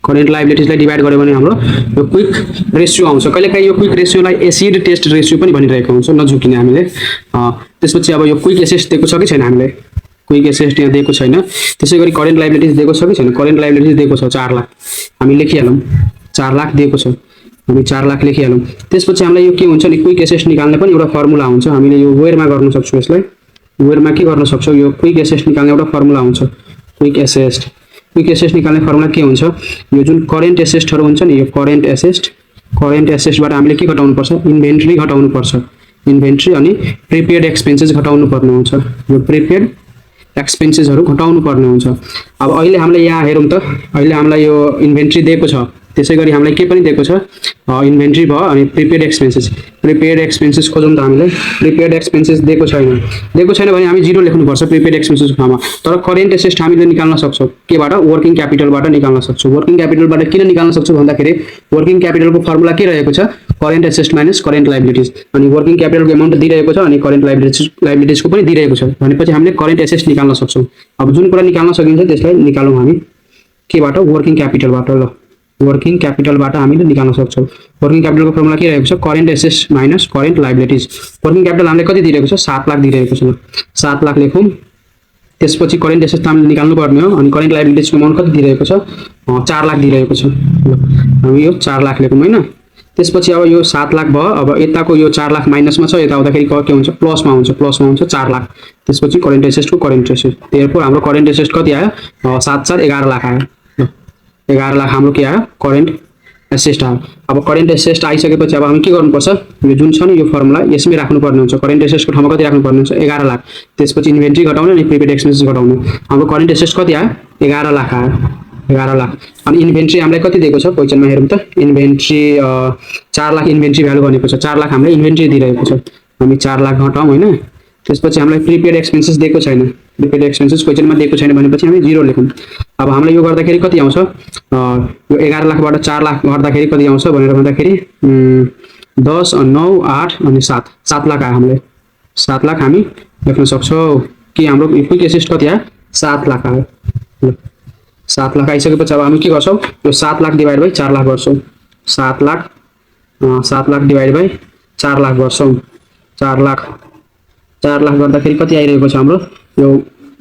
करेन्ट लायबिलिटिजलाई डिभाइड गर्यो भने हाम्रो यो क्विक रेशियो आउँछ। कहिलेकाहीँ यो क्विक रेशियोलाई एसिड टेस्ट रेशियो पनि भनिरहेको हुन्छ, नझुकिने हामीले। त्यसपछि अब यो क्विक एसेस्ट दिएको छ कि छैन? हामीले क्विक एसेस्ट यहाँ दिएको छैन। त्यसै गरी करेन्ट लायबिलिटिज दिएको छ कि छैन? करेन्ट लायबिलिटिज दिएको छ 4 लाख। हामी लेखिहालौँ, 4 लाख दिएको छ, हामी 4 लाख लेखिहालौँ। त्यसपछि हामीलाई यो के हुन्छ नि? क्विक एसेस्ट निकाल्ने पनि एउटा फर्मुला हुन्छ। हामीले यो वेयरमा गर्न सक्छौँ। यसलाई वेयरमा के गर्न सक्छौँ? यो क्विक एसेस्ट निकाल्ने एउटा फर्मुला हुन्छ। क्विक एसेस्ट निकाल्ने फर्मुला के हुन्छ? यो जुन करेन्ट एसेस्टहरू हुन्छ नि, यो करेन्ट एसेस्टबाट हामीले के घटाउनुपर्छ? इन्भेन्ट्री घटाउनुपर्छ। इन्भेन्ट्री अनि प्रिपेड एक्सपेन्सेस घटाउनु पर्ने हुन्छ। यो प्रिपेड एक्सपेन्सेसहरू घटाउनु पर्ने हुन्छ। अब अहिले हामीले यहाँ हेरौँ त, अहिले हामीलाई यो इन्भेन्ट्री दिएको छ, त्यसै गरी हामीलाई के पनि दिएको छ? इन्भेन्ट्री भयो अनि प्रिपेड एक्सपेन्सेस खोजौँ त हामीले। प्रिपेड एक्सपेन्सेस दिएको छैन भने हामी 0 लेख्नुपर्छ प्रिपेड एक्सपेन्सेसको ठाउँमा। तर करेन्ट एसेस्ट हामीले निकाल्न सक्छौँ केबाट? वर्किङ क्यापिटलबाट निकाल्न सक्छौँ। वर्किङ क्यापिटलबाट किन निकाल्न सक्छौँ भन्दाखेरि वर्किङ क्यापिटलको फर्मुला के रहेको छ? Current asset minus current liabilities. अनि वर्किङ क्यापिटलको एमाउन्ट दिइरहेको छ अनि करेन्ट लायबिलिटिजको पनि दिइरहेको छ भनेपछि हामीले करेन्ट एसेस्ट निकाल्न सक्छौँ। अब जुन कुरा निकाल्न सकिन्छ त्यसलाई निकालौँ हामी केबाट? वर्किङ क्यापिटलबाट। ल वर्किङ क्यापिटलबाट हामीले निकाल्न सक्छौँ। वर्किङ क्यापिटलको फर्मुला के रहेको छ? Current asset minus current liabilities. Working capital हामीले कति दिइरहेको छ? 7 लाख दिइरहेको छ। 7 लाख लेखौँ। त्यसपछि करेन्ट एसेस्ट हामीले निकाल्नु पर्ने हो अनि करेन्ट लायबिलिटिजको अमाउन्ट कति दिइरहेको छ? 4 लाख दिइरहेको छ। हामी यो 4 लाख लेखौँ हैन। त्यसपछि अब यो 7 लाख भयो। अब यताको यो 4 लाख माइनसमा छ, यता आउँदाखेरि के हुन्छ? प्लसमा हुन्छ 4 लाख। त्यसपछि करेन्ट एसेस्ट। त्यही हाम्रो करेन्ट एसेस्ट कति आयो? 7 4 11 लाख आयो। 11 लाख हाम्रो के आयो? करेन्ट एसेस्ट आयो। अब करेन्ट एसेस्ट आइसकेपछि अब हामी के गर्नुपर्छ? यो जुन छ नि यो फर्मुला यसमै राख्नुपर्ने हुन्छ। करेन्ट एसेस्टको ठाउँमा कति राख्नुपर्ने हुन्छ? 11 लाख। त्यसपछि इन्भेन्ट्री घटाउने अनि प्रिपेड एक्सपेन्सेस घटाउने। हाम्रो करेन्ट एसेस्ट कति आयो? 11 लाख आयो। 11 लाख अनि इन्भेन्ट्री हामीलाई कति दिएको छ क्वेशनमा हेरौँ त इन्भेन्ट्री 4 लाख इन्भेन्ट्री भ्यालु भनेको छ 4 लाख हामीले इन्भेन्ट्री दिइरहेको छ हामी 4 लाख घटाउँ हैन त्यसपछि हामीलाई प्रिपेड एक्सपेन्सेस दिएको छैन प्रिपेड एक्सपेन्सेस क्वेशनमा दिएको छैन भनेपछि हामी 0 लेखौँ अब हामीलाई यो गर्दाखेरि कति आउँछ यो 11 लाखबाट 4 लाख गर्दाखेरि कति आउँछ भनेर भन्दाखेरि 10 9 8 अनि 7 7 लाख आयो हामीलाई 7 लाख हामी लेख्न सक्छौँ कि हाम्रो क्विक एसिस्ट कति आयो 7 लाख आयो ल 7 लाख आइसकेपछि अब हामी के गर्छौँ यो 7 लाख डिभाइड बाइ 4 लाख गर्छौँ 7 लाख डिभाइड बाइ 4 लाख गर्छौँ 4 लाख गर्दाखेरि कति आइरहेको छ हाम्रो यो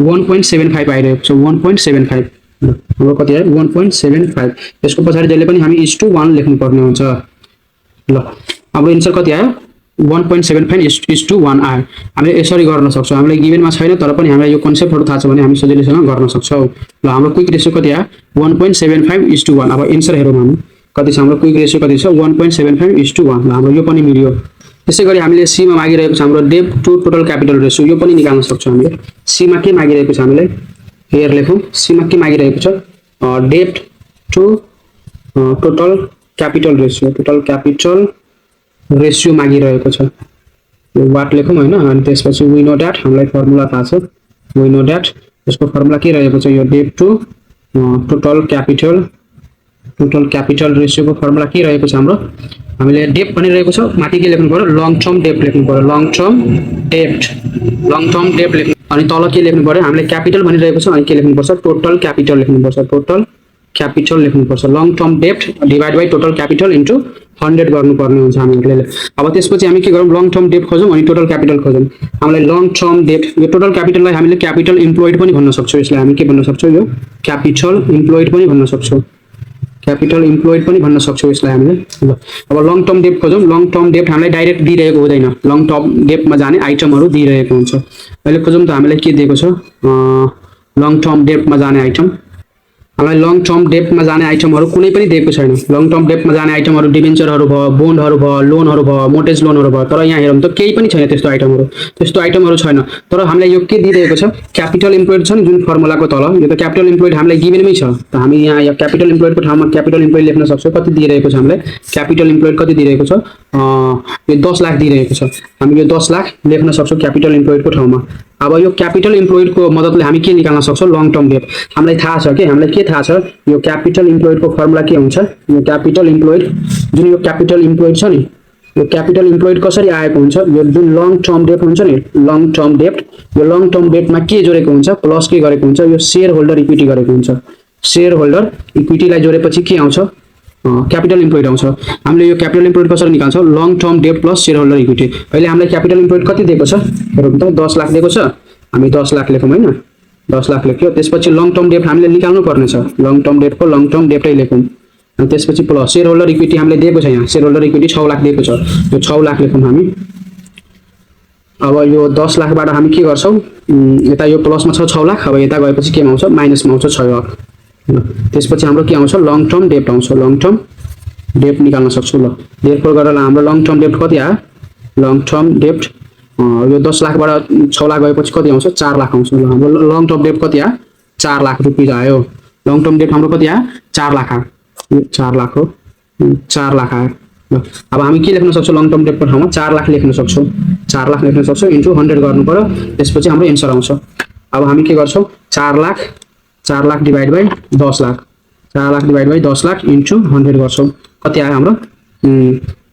1.75 आइरहेको छ 1.75 हाम्रो कति आयो 1.75 यसको पछाडि जहिले पनि हामी 1 लेख्नु पर्ने हुन्छ ल हाम्रो एन्सर कति आयो 1.75:1 आयो हामीले यसरी गर्न सक्छौँ हामीलाई गिभनमा छैन तर पनि हामीलाई यो कन्सेप्टहरु थाहा छ भने हामी सजिलैसँग गर्न सक्छौँ ल हाम्रो क्विक रेशियो कति आयो 1.75:1 अब एन्सर हेरौँ हामी कति छ हाम्रो क्विक रेशियो कति छ 1.75:1 ल हाम्रो यो पनि मिल्यो त्यसैगरी हामीले सी मा मागिरहेको छ हाम्रो डेब्ट टु टोटल क्यापिटल रेशियो यो पनि निकाल्न सक्छौँ हामीले सी मा के मागिरहेको छ हामीलाई हेर लेखौँ सी मा के मागिरहेको छ डेब्ट टु टोटल क्यापिटल रेशियो मागिरहेको छ यो वाट लेखौँ हैन अनि त्यसपछि वी नो दैट हामीलाई फर्मुला थाहा छ वी नो दैट यसको फर्मुला के रहेको छ यो डेब्ट टु टोटल क्यापिटल रेशियोको फर्मुला के रहेको छ हाम्रो हामीले डेब्ट भनिरहेको छ माथि के लेख्नु पर्यो लङ टर्म डेब्ट लेख्नु पर्यो लङ टर्म डेब्ट लेख्नु अनि तल के लेख्नु पर्यो हामीले क्यापिटल भनिरहेको छ अनि के लेख्नु पर्छ टोटल क्यापिटल लेख्नुपर्छ लङ टर्म डेब्ट divide by total capital into 100 गर्नुपर्ने हुन्छ हामीले अब त्यसपछि हामी के गरौँ लङ टर्म डेब्ट खोजौँ अनि टोटल क्यापिटल खोजौँ हामीलाई लङ टर्म डेब्ट यो टोटल क्यापिटललाई हामीले क्यापिटल इम्प्लोइड पनि भन्न सक्छौँ यसलाई हामी के भन्न सक्छौँ यो क्यापिटल इम्प्लोइड पनि भन्न सक्छौँ यसलाई हामीले ल अब लङ टर्म डेब्ट खोजौँ लङ टर्म डेब्ट हामीलाई डाइरेक्ट दिइरहेको हुँदैन लङ टर्म डेब्टमा जाने आइटमहरु दिइरहेको हुन्छ अहिले खोजौँ त हामीलाई के दिएको छ लङ टर्म डेब्टमा जाने आइटम हामीलाई लङ टर्म डेब्टमा जाने आइटमहरु कुनै पनि दिएको छैन लङ टर्म डेब्टमा जाने आइटमहरु डिबेन्चरहरु भयो बोन्डहरु भयो लोनहरु भयो मोर्टेज लोनहरु भयो तर यहाँ हेरौँ त केही पनि छैन त्यस्तो आइटमहरु छैन तर हामीलाई यो के दिइरहेको छ क्यापिटल इम्प्लोइड छ नि जुन फर्मुलाको तल यो त क्यापिटल इम्प्लोइड हामीलाई गिभनमै छ त हामी यहाँ यो क्यापिटल इम्प्लोइडको ठाउँमा क्यापिटल इम्प्लोइड लेख्न सक्छौँ कति दिइरहेको छ हामीलाई क्यापिटल इम्प्लोइड कति दिइरहेको छ यो 10 लाख दिइरहेको छ हामी यो 10 लाख लेख्न सक्छौँ क्यापिटल इम्प्लोइडको ठाउँमा अब यो क्यापिटल इम्प्लोइडको मद्दतले हामी के निकाल्न सक्छौँ लङ टर्म डेब्ट हामीलाई थाहा छ के हामीलाई के थाहा छ यो क्यापिटल इम्प्लोइडको फर्मुला के हुन्छ यो क्यापिटल इम्प्लोइड जुन यो क्यापिटल इम्प्लोइड छ नि यो क्यापिटल इम्प्लोइड कसरी आएको हुन्छ यो जुन लङ टर्म डेब्ट हुन्छ नि लङ टर्म डेब्टमा के जोडेको हुन्छ प्लस के गरेको हुन्छ यो शेयर होल्डर इक्विटी गरेको हुन्छ शेयर होल्डर इक्विटीलाई जोडेपछि के आउँछ क्यापिटल इम्प्लोइड आउँछ हामीले यो क्यापिटल इम्प्लोइड कसरी निकाल्छौँ लङ टर्म डेब्ट प्लस शेयर होल्डर इक्विटी अहिले हामीलाई क्यापिटल इम्प्लोइड कति दिएको छ हेरौँ त 10 लाख दिएको छ हामी 10 लाख लेखौँ हैन 10 लाख लेख्यो त्यसपछि लङ टर्म डेब्ट हामीले निकाल्नु पर्ने छ लङ टर्म डेब्टै लेखौँ अनि त्यसपछि प्लस शेयर होल्डर इक्विटी हामीले दिएको छ यहाँ शेयर होल्डर इक्विटी 6 लाख दिएको छ यो 6 लाख लेखौँ हामी अब यो 10 लाखबाट हामी के गर्छौँ यता यो प्लसमा छ 6 लाख अब यता गएपछि केमा आउँछ माइनसमा आउँछ 6 लाख त्यसपछि हाम्रो के आउँछ लङ टर्म डेब्ट आउँछ लङ टर्म डेब्ट निकाल्न सक्छौँ ल देयरफोर गरेर हाम्रो लङ टर्म डेब्ट कति आयो लङ टर्म डेब्ट यो 10 लाखबाट 6 लाख गएपछि कति आउँछ 4 लाख आउँछ ल हाम्रो लङ टर्म डेब्ट कति आयो 4 लाख रुपैयाँ आयो लङ टर्म डेब्ट हाम्रो कति आयो 4 लाख आयो 4 लाख हो 4 लाख आयो ल अब हामी के लेख्न सक्छौँ लङ टर्म डेब्टको ठाउँमा 4 लाख लेख्न सक्छौँ इन्टु 100 गर्नु पर्यो त्यसपछि हाम्रो एन्सर आउँछ अब हामी के गर्छौँ 4 lakh divide by 10 lakh 4 lakh divide by 10 lakh into 100 गर्छौँ कति आयो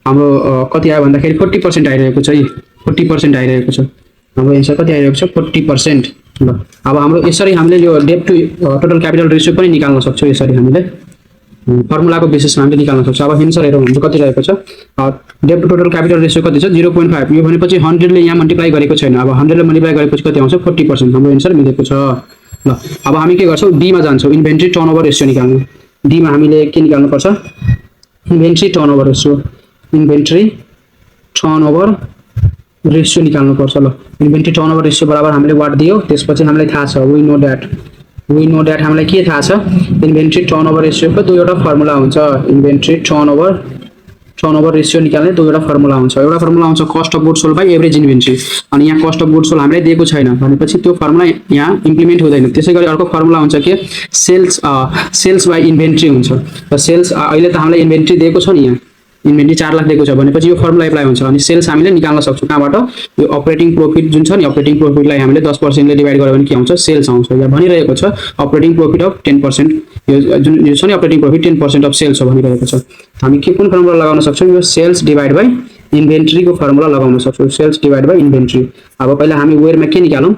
हाम्रो कति आयो भन्दाखेरि 40% आइरहेको छ 40% आइरहेको छ हाम्रो एन्सर कति आइरहेको छ 40% ल अब हाम्रो यसरी हामीले यो डेब्ट टु टोटल क्यापिटल रेशियो पनि निकाल्न सक्छौँ यसरी हामीले फर्मुलाको बेसिसमा हामीले निकाल्न सक्छौँ अब एन्सर हेरौँ हाम्रो कति रहेको छ डेब्ट टु टोटल क्यापिटल रेशियो कति छ 0.5 यो भनेपछि 100 ले यहाँ मल्टिप्लाई गरेको छैन अब 100 ले मल्टिप्लाई गरेपछि कति आउँछ 40% हाम्रो एन्सर मिलेको छ ल अब हामी के गर्छौँ डी मा जान्छौँ इन्भेन्ट्री टर्नओभर रेशियो निकाल्नु डी मा हामीले के निकाल्नु पर्छ इन्भेन्ट्री टर्नओभर रेशियो निकाल्नु पर्छ ल इन्भेन्ट्री टर्नओभर रेशियो बराबर हामीले वाट दियो त्यसपछि हामीलाई थाहा छ वी नो दैट हामीलाई के थाहा छ इन्भेन्ट्री टर्नओभर रेशियोको दुईवटा फर्मुला हुन्छ इन्भेन्ट्री टर्नओभर रेसियो निकाल्ने त्यो एउटा फर्मुला हुन्छ cost of goods sold by average inventory अनि यहाँ कस्ट अफ गुड्स सोल्ड हामीलाई दिएको छैन भनेपछि त्यो फर्मुला यहाँ इम्प्लिमेन्ट हुँदैन त्यसै गरी अर्को फर्मुला हुन्छ के सेल्स बाइ इन्भेन्ट्री हुन्छ र सेल्स अहिले त हामीलाई इन्भेन्ट्री दिएको छ नि यहाँ इन्भेन्ट्री 4 लाख दिएको छ भनेपछि यो फर्मुला एप्लाई हुन्छ अनि सेल्स हामीले निकाल्न सक्छौँ कहाँबाट यो अपरेटिङ प्रॉफिट जुन छ नि अपरेटिङ प्रॉफिटलाई हामीले 10% ले डिवाइड गर्यो भने के आउँछ सेल्स आउँछ यहाँ भनिरहेको छ अपरेटिङ प्रॉफिट अफ 10% यो जुन यो छ नि अपरेटिङ प्रॉफिट 10% अफ सेल्स हो भनिरहेको छ हामी के कुन फर्मुला लगाउन सक्छौँ यो सेल्स डिवाइड बाइ इन्भेन्ट्री को फर्मुला लगाउन सक्छौँ सेल्स डिवाइड बाइ इन्भेन्ट्री अब पहिला हामी वेयरमा के निकालौँ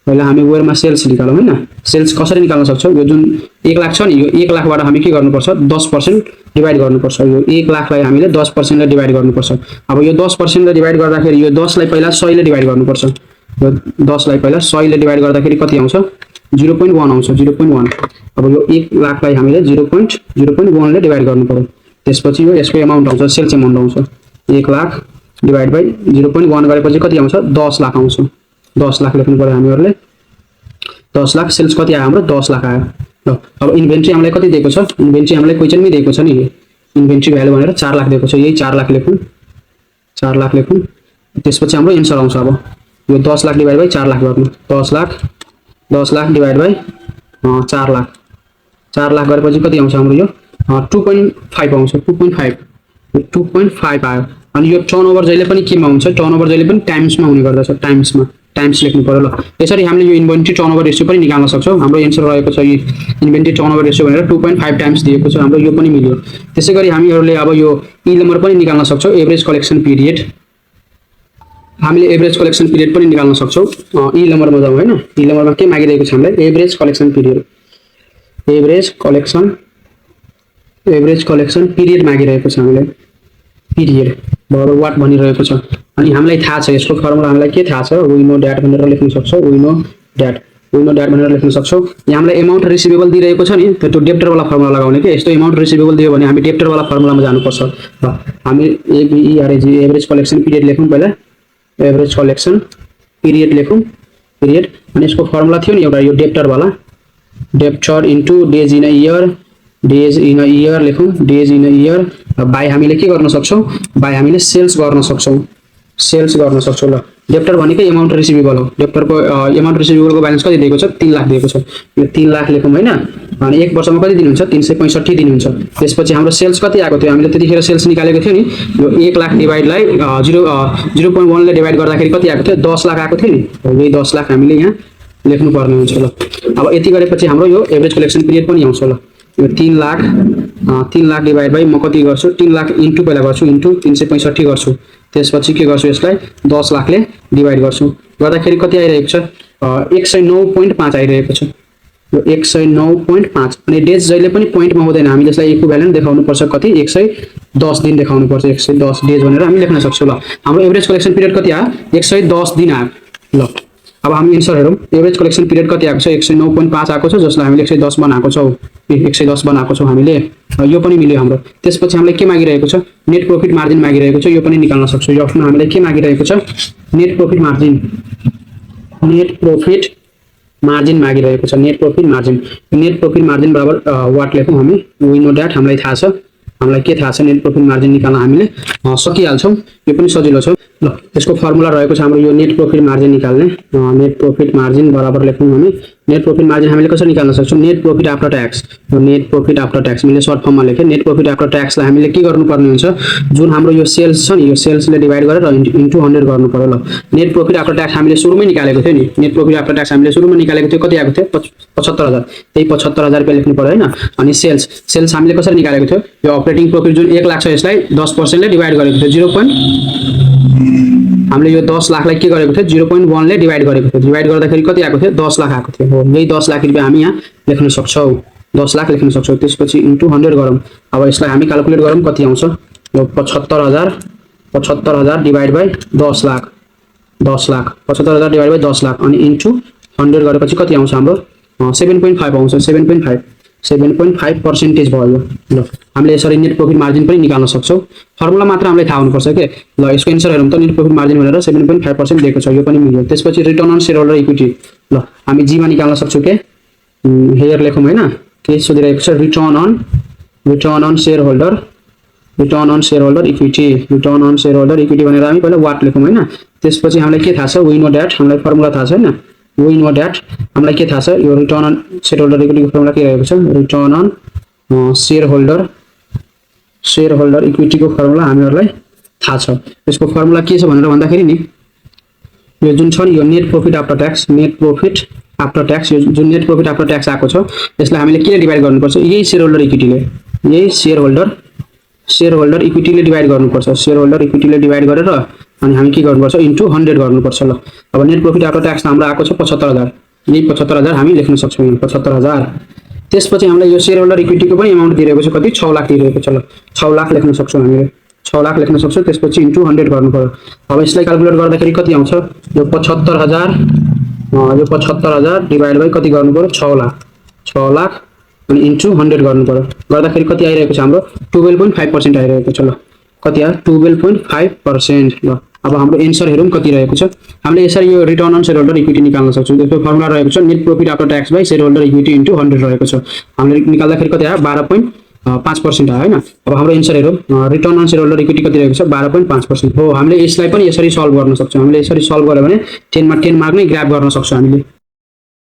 पहिला हामी वेयरमा सेल्स निकालौँ हैन सेल्स कसरी निकाल्न सक्छौँ यो जुन 1 लाख छ नि यो 1 लाखबाट हामी के गर्नुपर्छ 10% डिवाइड गर्नुपर्छ यो 1 लाखलाई हामीले 10% ले डिवाइड गर्नुपर्छ अब यो 10% ले डिवाइड गर्दाखेरि यो 10 लाई पहिला 100 ले डिवाइड गर्नुपर्छ यो 10 लाई पहिला 100 ले डिवाइड गर्दाखेरि कति आउँछ 0.1 आउँछ 0.1 अब यो 1 लाखलाई हामीले 0.1 ले डिवाइड गर्नुपर्छ त्यसपछि यो यसको अमाउन्ट आउँछ सेल्स अमाउन्ट आउँछ 1 लाख डिवाइड बाइ 0.1 गरेपछि कति आउँछ 10 लाख आउँछ 10 लाख लेख्नु पर्यो हामीहरुले 10 लाख सेल्स कति आयो हाम्रो 10 लाख आयो ल अब इन्भेन्ट्री हामीलाई कति दिएको छ इन्भेन्ट्री हामीलाई क्वेशनमै दिएको छ नि इन्भेन्ट्री भ्यालु भनेर 4 लाख दिएको छ यही 4 लाख लेखौँ 4 लाख लेखौँ त्यसपछि हाम्रो आन्सर आउँछ अब यो 10 लाख डिवाइड बाइ 4 लाख गर्नु 10 लाख डिवाइड बाइ 4 लाख 4 लाख गरेपछि कति आउँछ हाम्रो यो 2.5 आउँछ 2.5 आयो अनि यो टर्नओभर जहिले पनि केमा हुन्छ टर्नओभर जहिले पनि टाइम्समा हुने गर्दछ टाइम्स लेख्नु पर्यो ल यसरी हामीले यो इन्भेन्ट्री टर्नओभर रेशियो पनि निकाल्न सक्छौं हाम्रो आन्सर रहेको छ यो इन्भेन्ट्री टर्नओभर रेशियो भनेर 2.5 टाइम्स दिएको छ हाम्रो यो पनि मिल्यो त्यसैगरी हामीहरुले अब यो ई नम्बर पनि निकाल्न सक्छौं एभरेज कलेक्सन पिरियड हामीले एभरेज कलेक्सन पिरियड पनि निकाल्न सक्छौं ई नम्बरमा जाउँ हैन ई नम्बरमा के मागिरहेको छ हामीलाई average collection period average collection period मागिरहेको छ हामीलाई पिरियड बराबर वाट भनिरहेको छ अनि हामीलाई थाहा छ यसको फर्मुला हामीलाई के थाहा छ वी नो दैट भनेर लेख्न सक्छौं वी नो दैट भनेर लेख्न सक्छौं यहाँ हामीलाई अमाउन्ट रिसिभेबल दिइरहेको छ नि त्यो डेब्टर वाला फर्मुला लगाउने के यस्तो अमाउन्ट रिसिभेबल दियो भने हामी डेब्टर वाला फर्मुलामा जानुपर्छ र हामी एबीईआरएजी एभरेज कलेक्सन पिरियड लेखौं पहिला एभरेज कलेक्सन पिरियड लेखौं पिरियड अनि यसको फर्मुला थियो नि एउटा यो डेब्टर वाला debtor into days in a year लेखौं days in a year by हामीले के गर्न सक्छौं बाइ हामीले सेल्स गर्न सक्छौं ल डेब्टर भनेकै अमाउन्ट रिसिभेबल हो डेब्टरको अमाउन्ट रिसिभेबलको ब्यालेन्स कति दिएको छ 3 लाख दिएको छ यो 3 लाख लेखौं हैन अनि एक वर्षमा कति दिनुहुन्छ 365 दिनुहुन्छ त्यसपछि हाम्रो सेल्स कति आएको थियो हामीले त्यतिखेर सेल्स निकालेको थियो नि यो 1 लाख डिवाइडलाई 0.1 ले डिवाइड गर्दाखेरि कति आएको थियो 10 लाख आएको थियो नि यही 10 लाख हामीले यहाँ लेख्नु पर्ने हुन्छ ल अब यति गरेपछि हाम्रो यो एभरेज कलेक्सन पिरियड पनि आउँछ ल यो 3 लाख डिवाइड बाइ म कति गर्छु 3 लाख इन्टु पहिला गर्छु इन्टु 365 गर्छु त्यसपछि के गर्छु यसलाई 10 लाखले डिवाइड गर्छु गर्दाखेरि कति आइरहेको छ 109.5 आइरहेको छ यो 109.5 अनि डेज जहिले पनि पोइन्टमा हुँदैन हामीले यसलाई इक्विभ्यालेन्ट देखाउनु पर्छ कति 110 दिन देखाउनु पर्छ 110 डेज भनेर हामी लेख्न सक्छौं ल हाम्रो एभरेज कलेक्सन पिरियड कति आयो 110 दिन आयो ल अब हामी आन्सर हेरौं एभरेज कलेक्सन पिरियड कति आएको छ 109.5 आएको छ जसलाई हामीले 110 बनाएको छौ 110 बनाएको छौ हामीले यो पनि मिल्यो हाम्रो त्यसपछि हामीलाई के मागिरहेको छ नेट प्रॉफिट मार्जिन मागिरहेको छ यो पनि निकाल्न सक्छौ यो अप्सनमा हामीलाई के मागिरहेको छ नेट प्रॉफिट मार्जिन मागिरहेको छ नेट प्रॉफिट मार्जिन बराबर वाट लेखौं हामी वी नो दैट हामीलाई थाहा छ हामीलाई के थाहा छ नेट प्रॉफिट मार्जिन निकाल्न हामीले सकिहाल्छौं यो पनि सजिलो छ ल यसको फर्मुला रहेको छ हाम्रो यो नेट प्रॉफिट मार्जिन निकाल्ने नेट प्रॉफिट मार्जिन बराबर लेख्छौं हामी नेट प्रॉफिट मार्जिन हामीले कसरी निकाल्न सक्छौं नेट प्रॉफिट आफ्टर ट्याक्स यो नेट प्रॉफिट आफ्टर ट्याक्स मैले सर्ट फर्ममा लेखे नेट प्रॉफिट आफ्टर ट्याक्सलाई हामीले के गर्नुपर्ने हुन्छ जुन हाम्रो यो सेल्स छ नि यो सेल्सले डिवाइड गरेर इन्टु 100 गर्नु पर्यो ल नेट प्रॉफिट आफ्टर ट्याक्स हामीले सुरुमै निकालेको थियो नि नेट प्रॉफिट आफ्टर ट्याक्स हामीले सुरुमा निकालेको थियो कति आएको थियो 75000 त्यही 75000 रुपैयाँ लेख्नु पर्यो हैन अनि सेल्स हामीले कसरी निकालेको थियो यो अपरेटिङ प्रॉफिट जुन 1 लाख छ यसलाई 10% ले डिवाइड गरेको थियो 0. हामीले यो 10 लाखलाई के गरेको थियो 0.1 ले डिवाइड गरेको थियो डिवाइड गर्दाखेरि कति आएको थियो 10 लाख आएको थियो हो यही 10 लाख रुपैयाँ हामी यहाँ लेख्न सक्छौं 10 लाख लेख्न सक्छौं त्यसपछि इन्टु 100 गरौँ अब यसलाई हामी क्याल्कुलेट गरौँ कति आउँछ यो 75000 divide by 10 lakh 75000 divide by 10 lakh अनि इन्टु 100 गरेपछि कति आउँछ हाम्रो 7.5 आउँछ 7.5% भयो ल हामीले यसरी नेट प्रॉफिट मार्जिन पनि निकाल्न सक्छौं फर्मुला मात्र हामीलाई थाहा हुनुपर्छ के ल यसको आन्सर हेरौँ त नेट प्रॉफिट मार्जिन भनेर 7.5% दिएको छ यो पनि मिल्यो त्यसपछि return on share holder equity ल हामी जी मा निकाल्न सक्छौं के हेयर लेखौं हैन के सोधिरहेको छ return on share holder return on share holder equity. Return on share holder equity भनेर हामी पहिला वाट लेखौँ हैन। त्यसपछि हामीलाई के थाहा छ, वी नो द्याट, हामीलाई फर्मुला थाहा छ हैन। वी नो द्याट हामीलाई के थाहा छ, यो रिटर्न अन सेयर होल्डर इक्विटीको फर्मुला के रहेको छ, रिटर्न अन सेयर होल्डर इक्विटीको फर्मुला हामीहरूलाई थाहा छ। यसको फर्मुला के छ भनेर भन्दाखेरि नि यो जुन छ नि यो net profit after tax, net profit after tax, यो जुन नेट प्रॉफिट आफ्टर ट्याक्स आएको छ यसलाई हामीले के डिभाइड गर्नुपर्छ, यही सेयर होल्डर इक्विटीले, यही सेयर होल्डर इक्विटीले डिभाइड गर्नुपर्छ। सेयर होल्डर इक्विटीले डिभाइड गरेर अनि हामी के गर्नुपर्छ, इन्टु 100 गर्नुपर्छ। ल अब नेट प्रॉफिट आफ्टर ट्याक्स हाम्रो आएको छ 75,000, यही 75,000 हामी लेख्न सक्छौँ, 75,000। त्यसपछि हामीलाई यो सेयर होल्डर इक्विटीको पनि अमाउन्ट दिइरहेको छ, कति 6 लाख दिइरहेको छ। ल 6 लाख लेख्न सक्छौँ हामीले, 6 लाख लेख्न सक्छौँ। त्यसपछि इन्टु 100 गर्नु पर्यो। अब यसलाई क्याल्कुलेट गर्दाखेरि कति आउँछ, यो 75,000 डिभाइड बाइ कति गर्नु पर्यो, 6 लाख अनि इन्टु 100 गर्नु पर्यो। गर्दाखेरि कति आइरहेको छ हाम्रो 12.5% आइरहेको छ। ल कति आयो, 12.5%। ल अब हाम्रो एन्सर हेरौँ कति रहेको छ। हामीले यसरी यो return on share holder equity निकाल्न सक्छौँ। त्यसको फर्मुला रहेको छ net profit after tax by share holder equity into 100 रहेको छ। हामीले निकाल्दाखेरि कति आयो, 12.5% आयो हैन। अब हाम्रो एन्सर हेरौँ, return on share holder equity कति रहेको छ, 12.5% हो। हामीले यसलाई पनि यसरी सल्भ गर्न सक्छौँ। हामीले यसरी सल्भ गर्यो भने 10 मा 10 मार्क नै ग्र्याब गर्न सक्छौँ हामीले।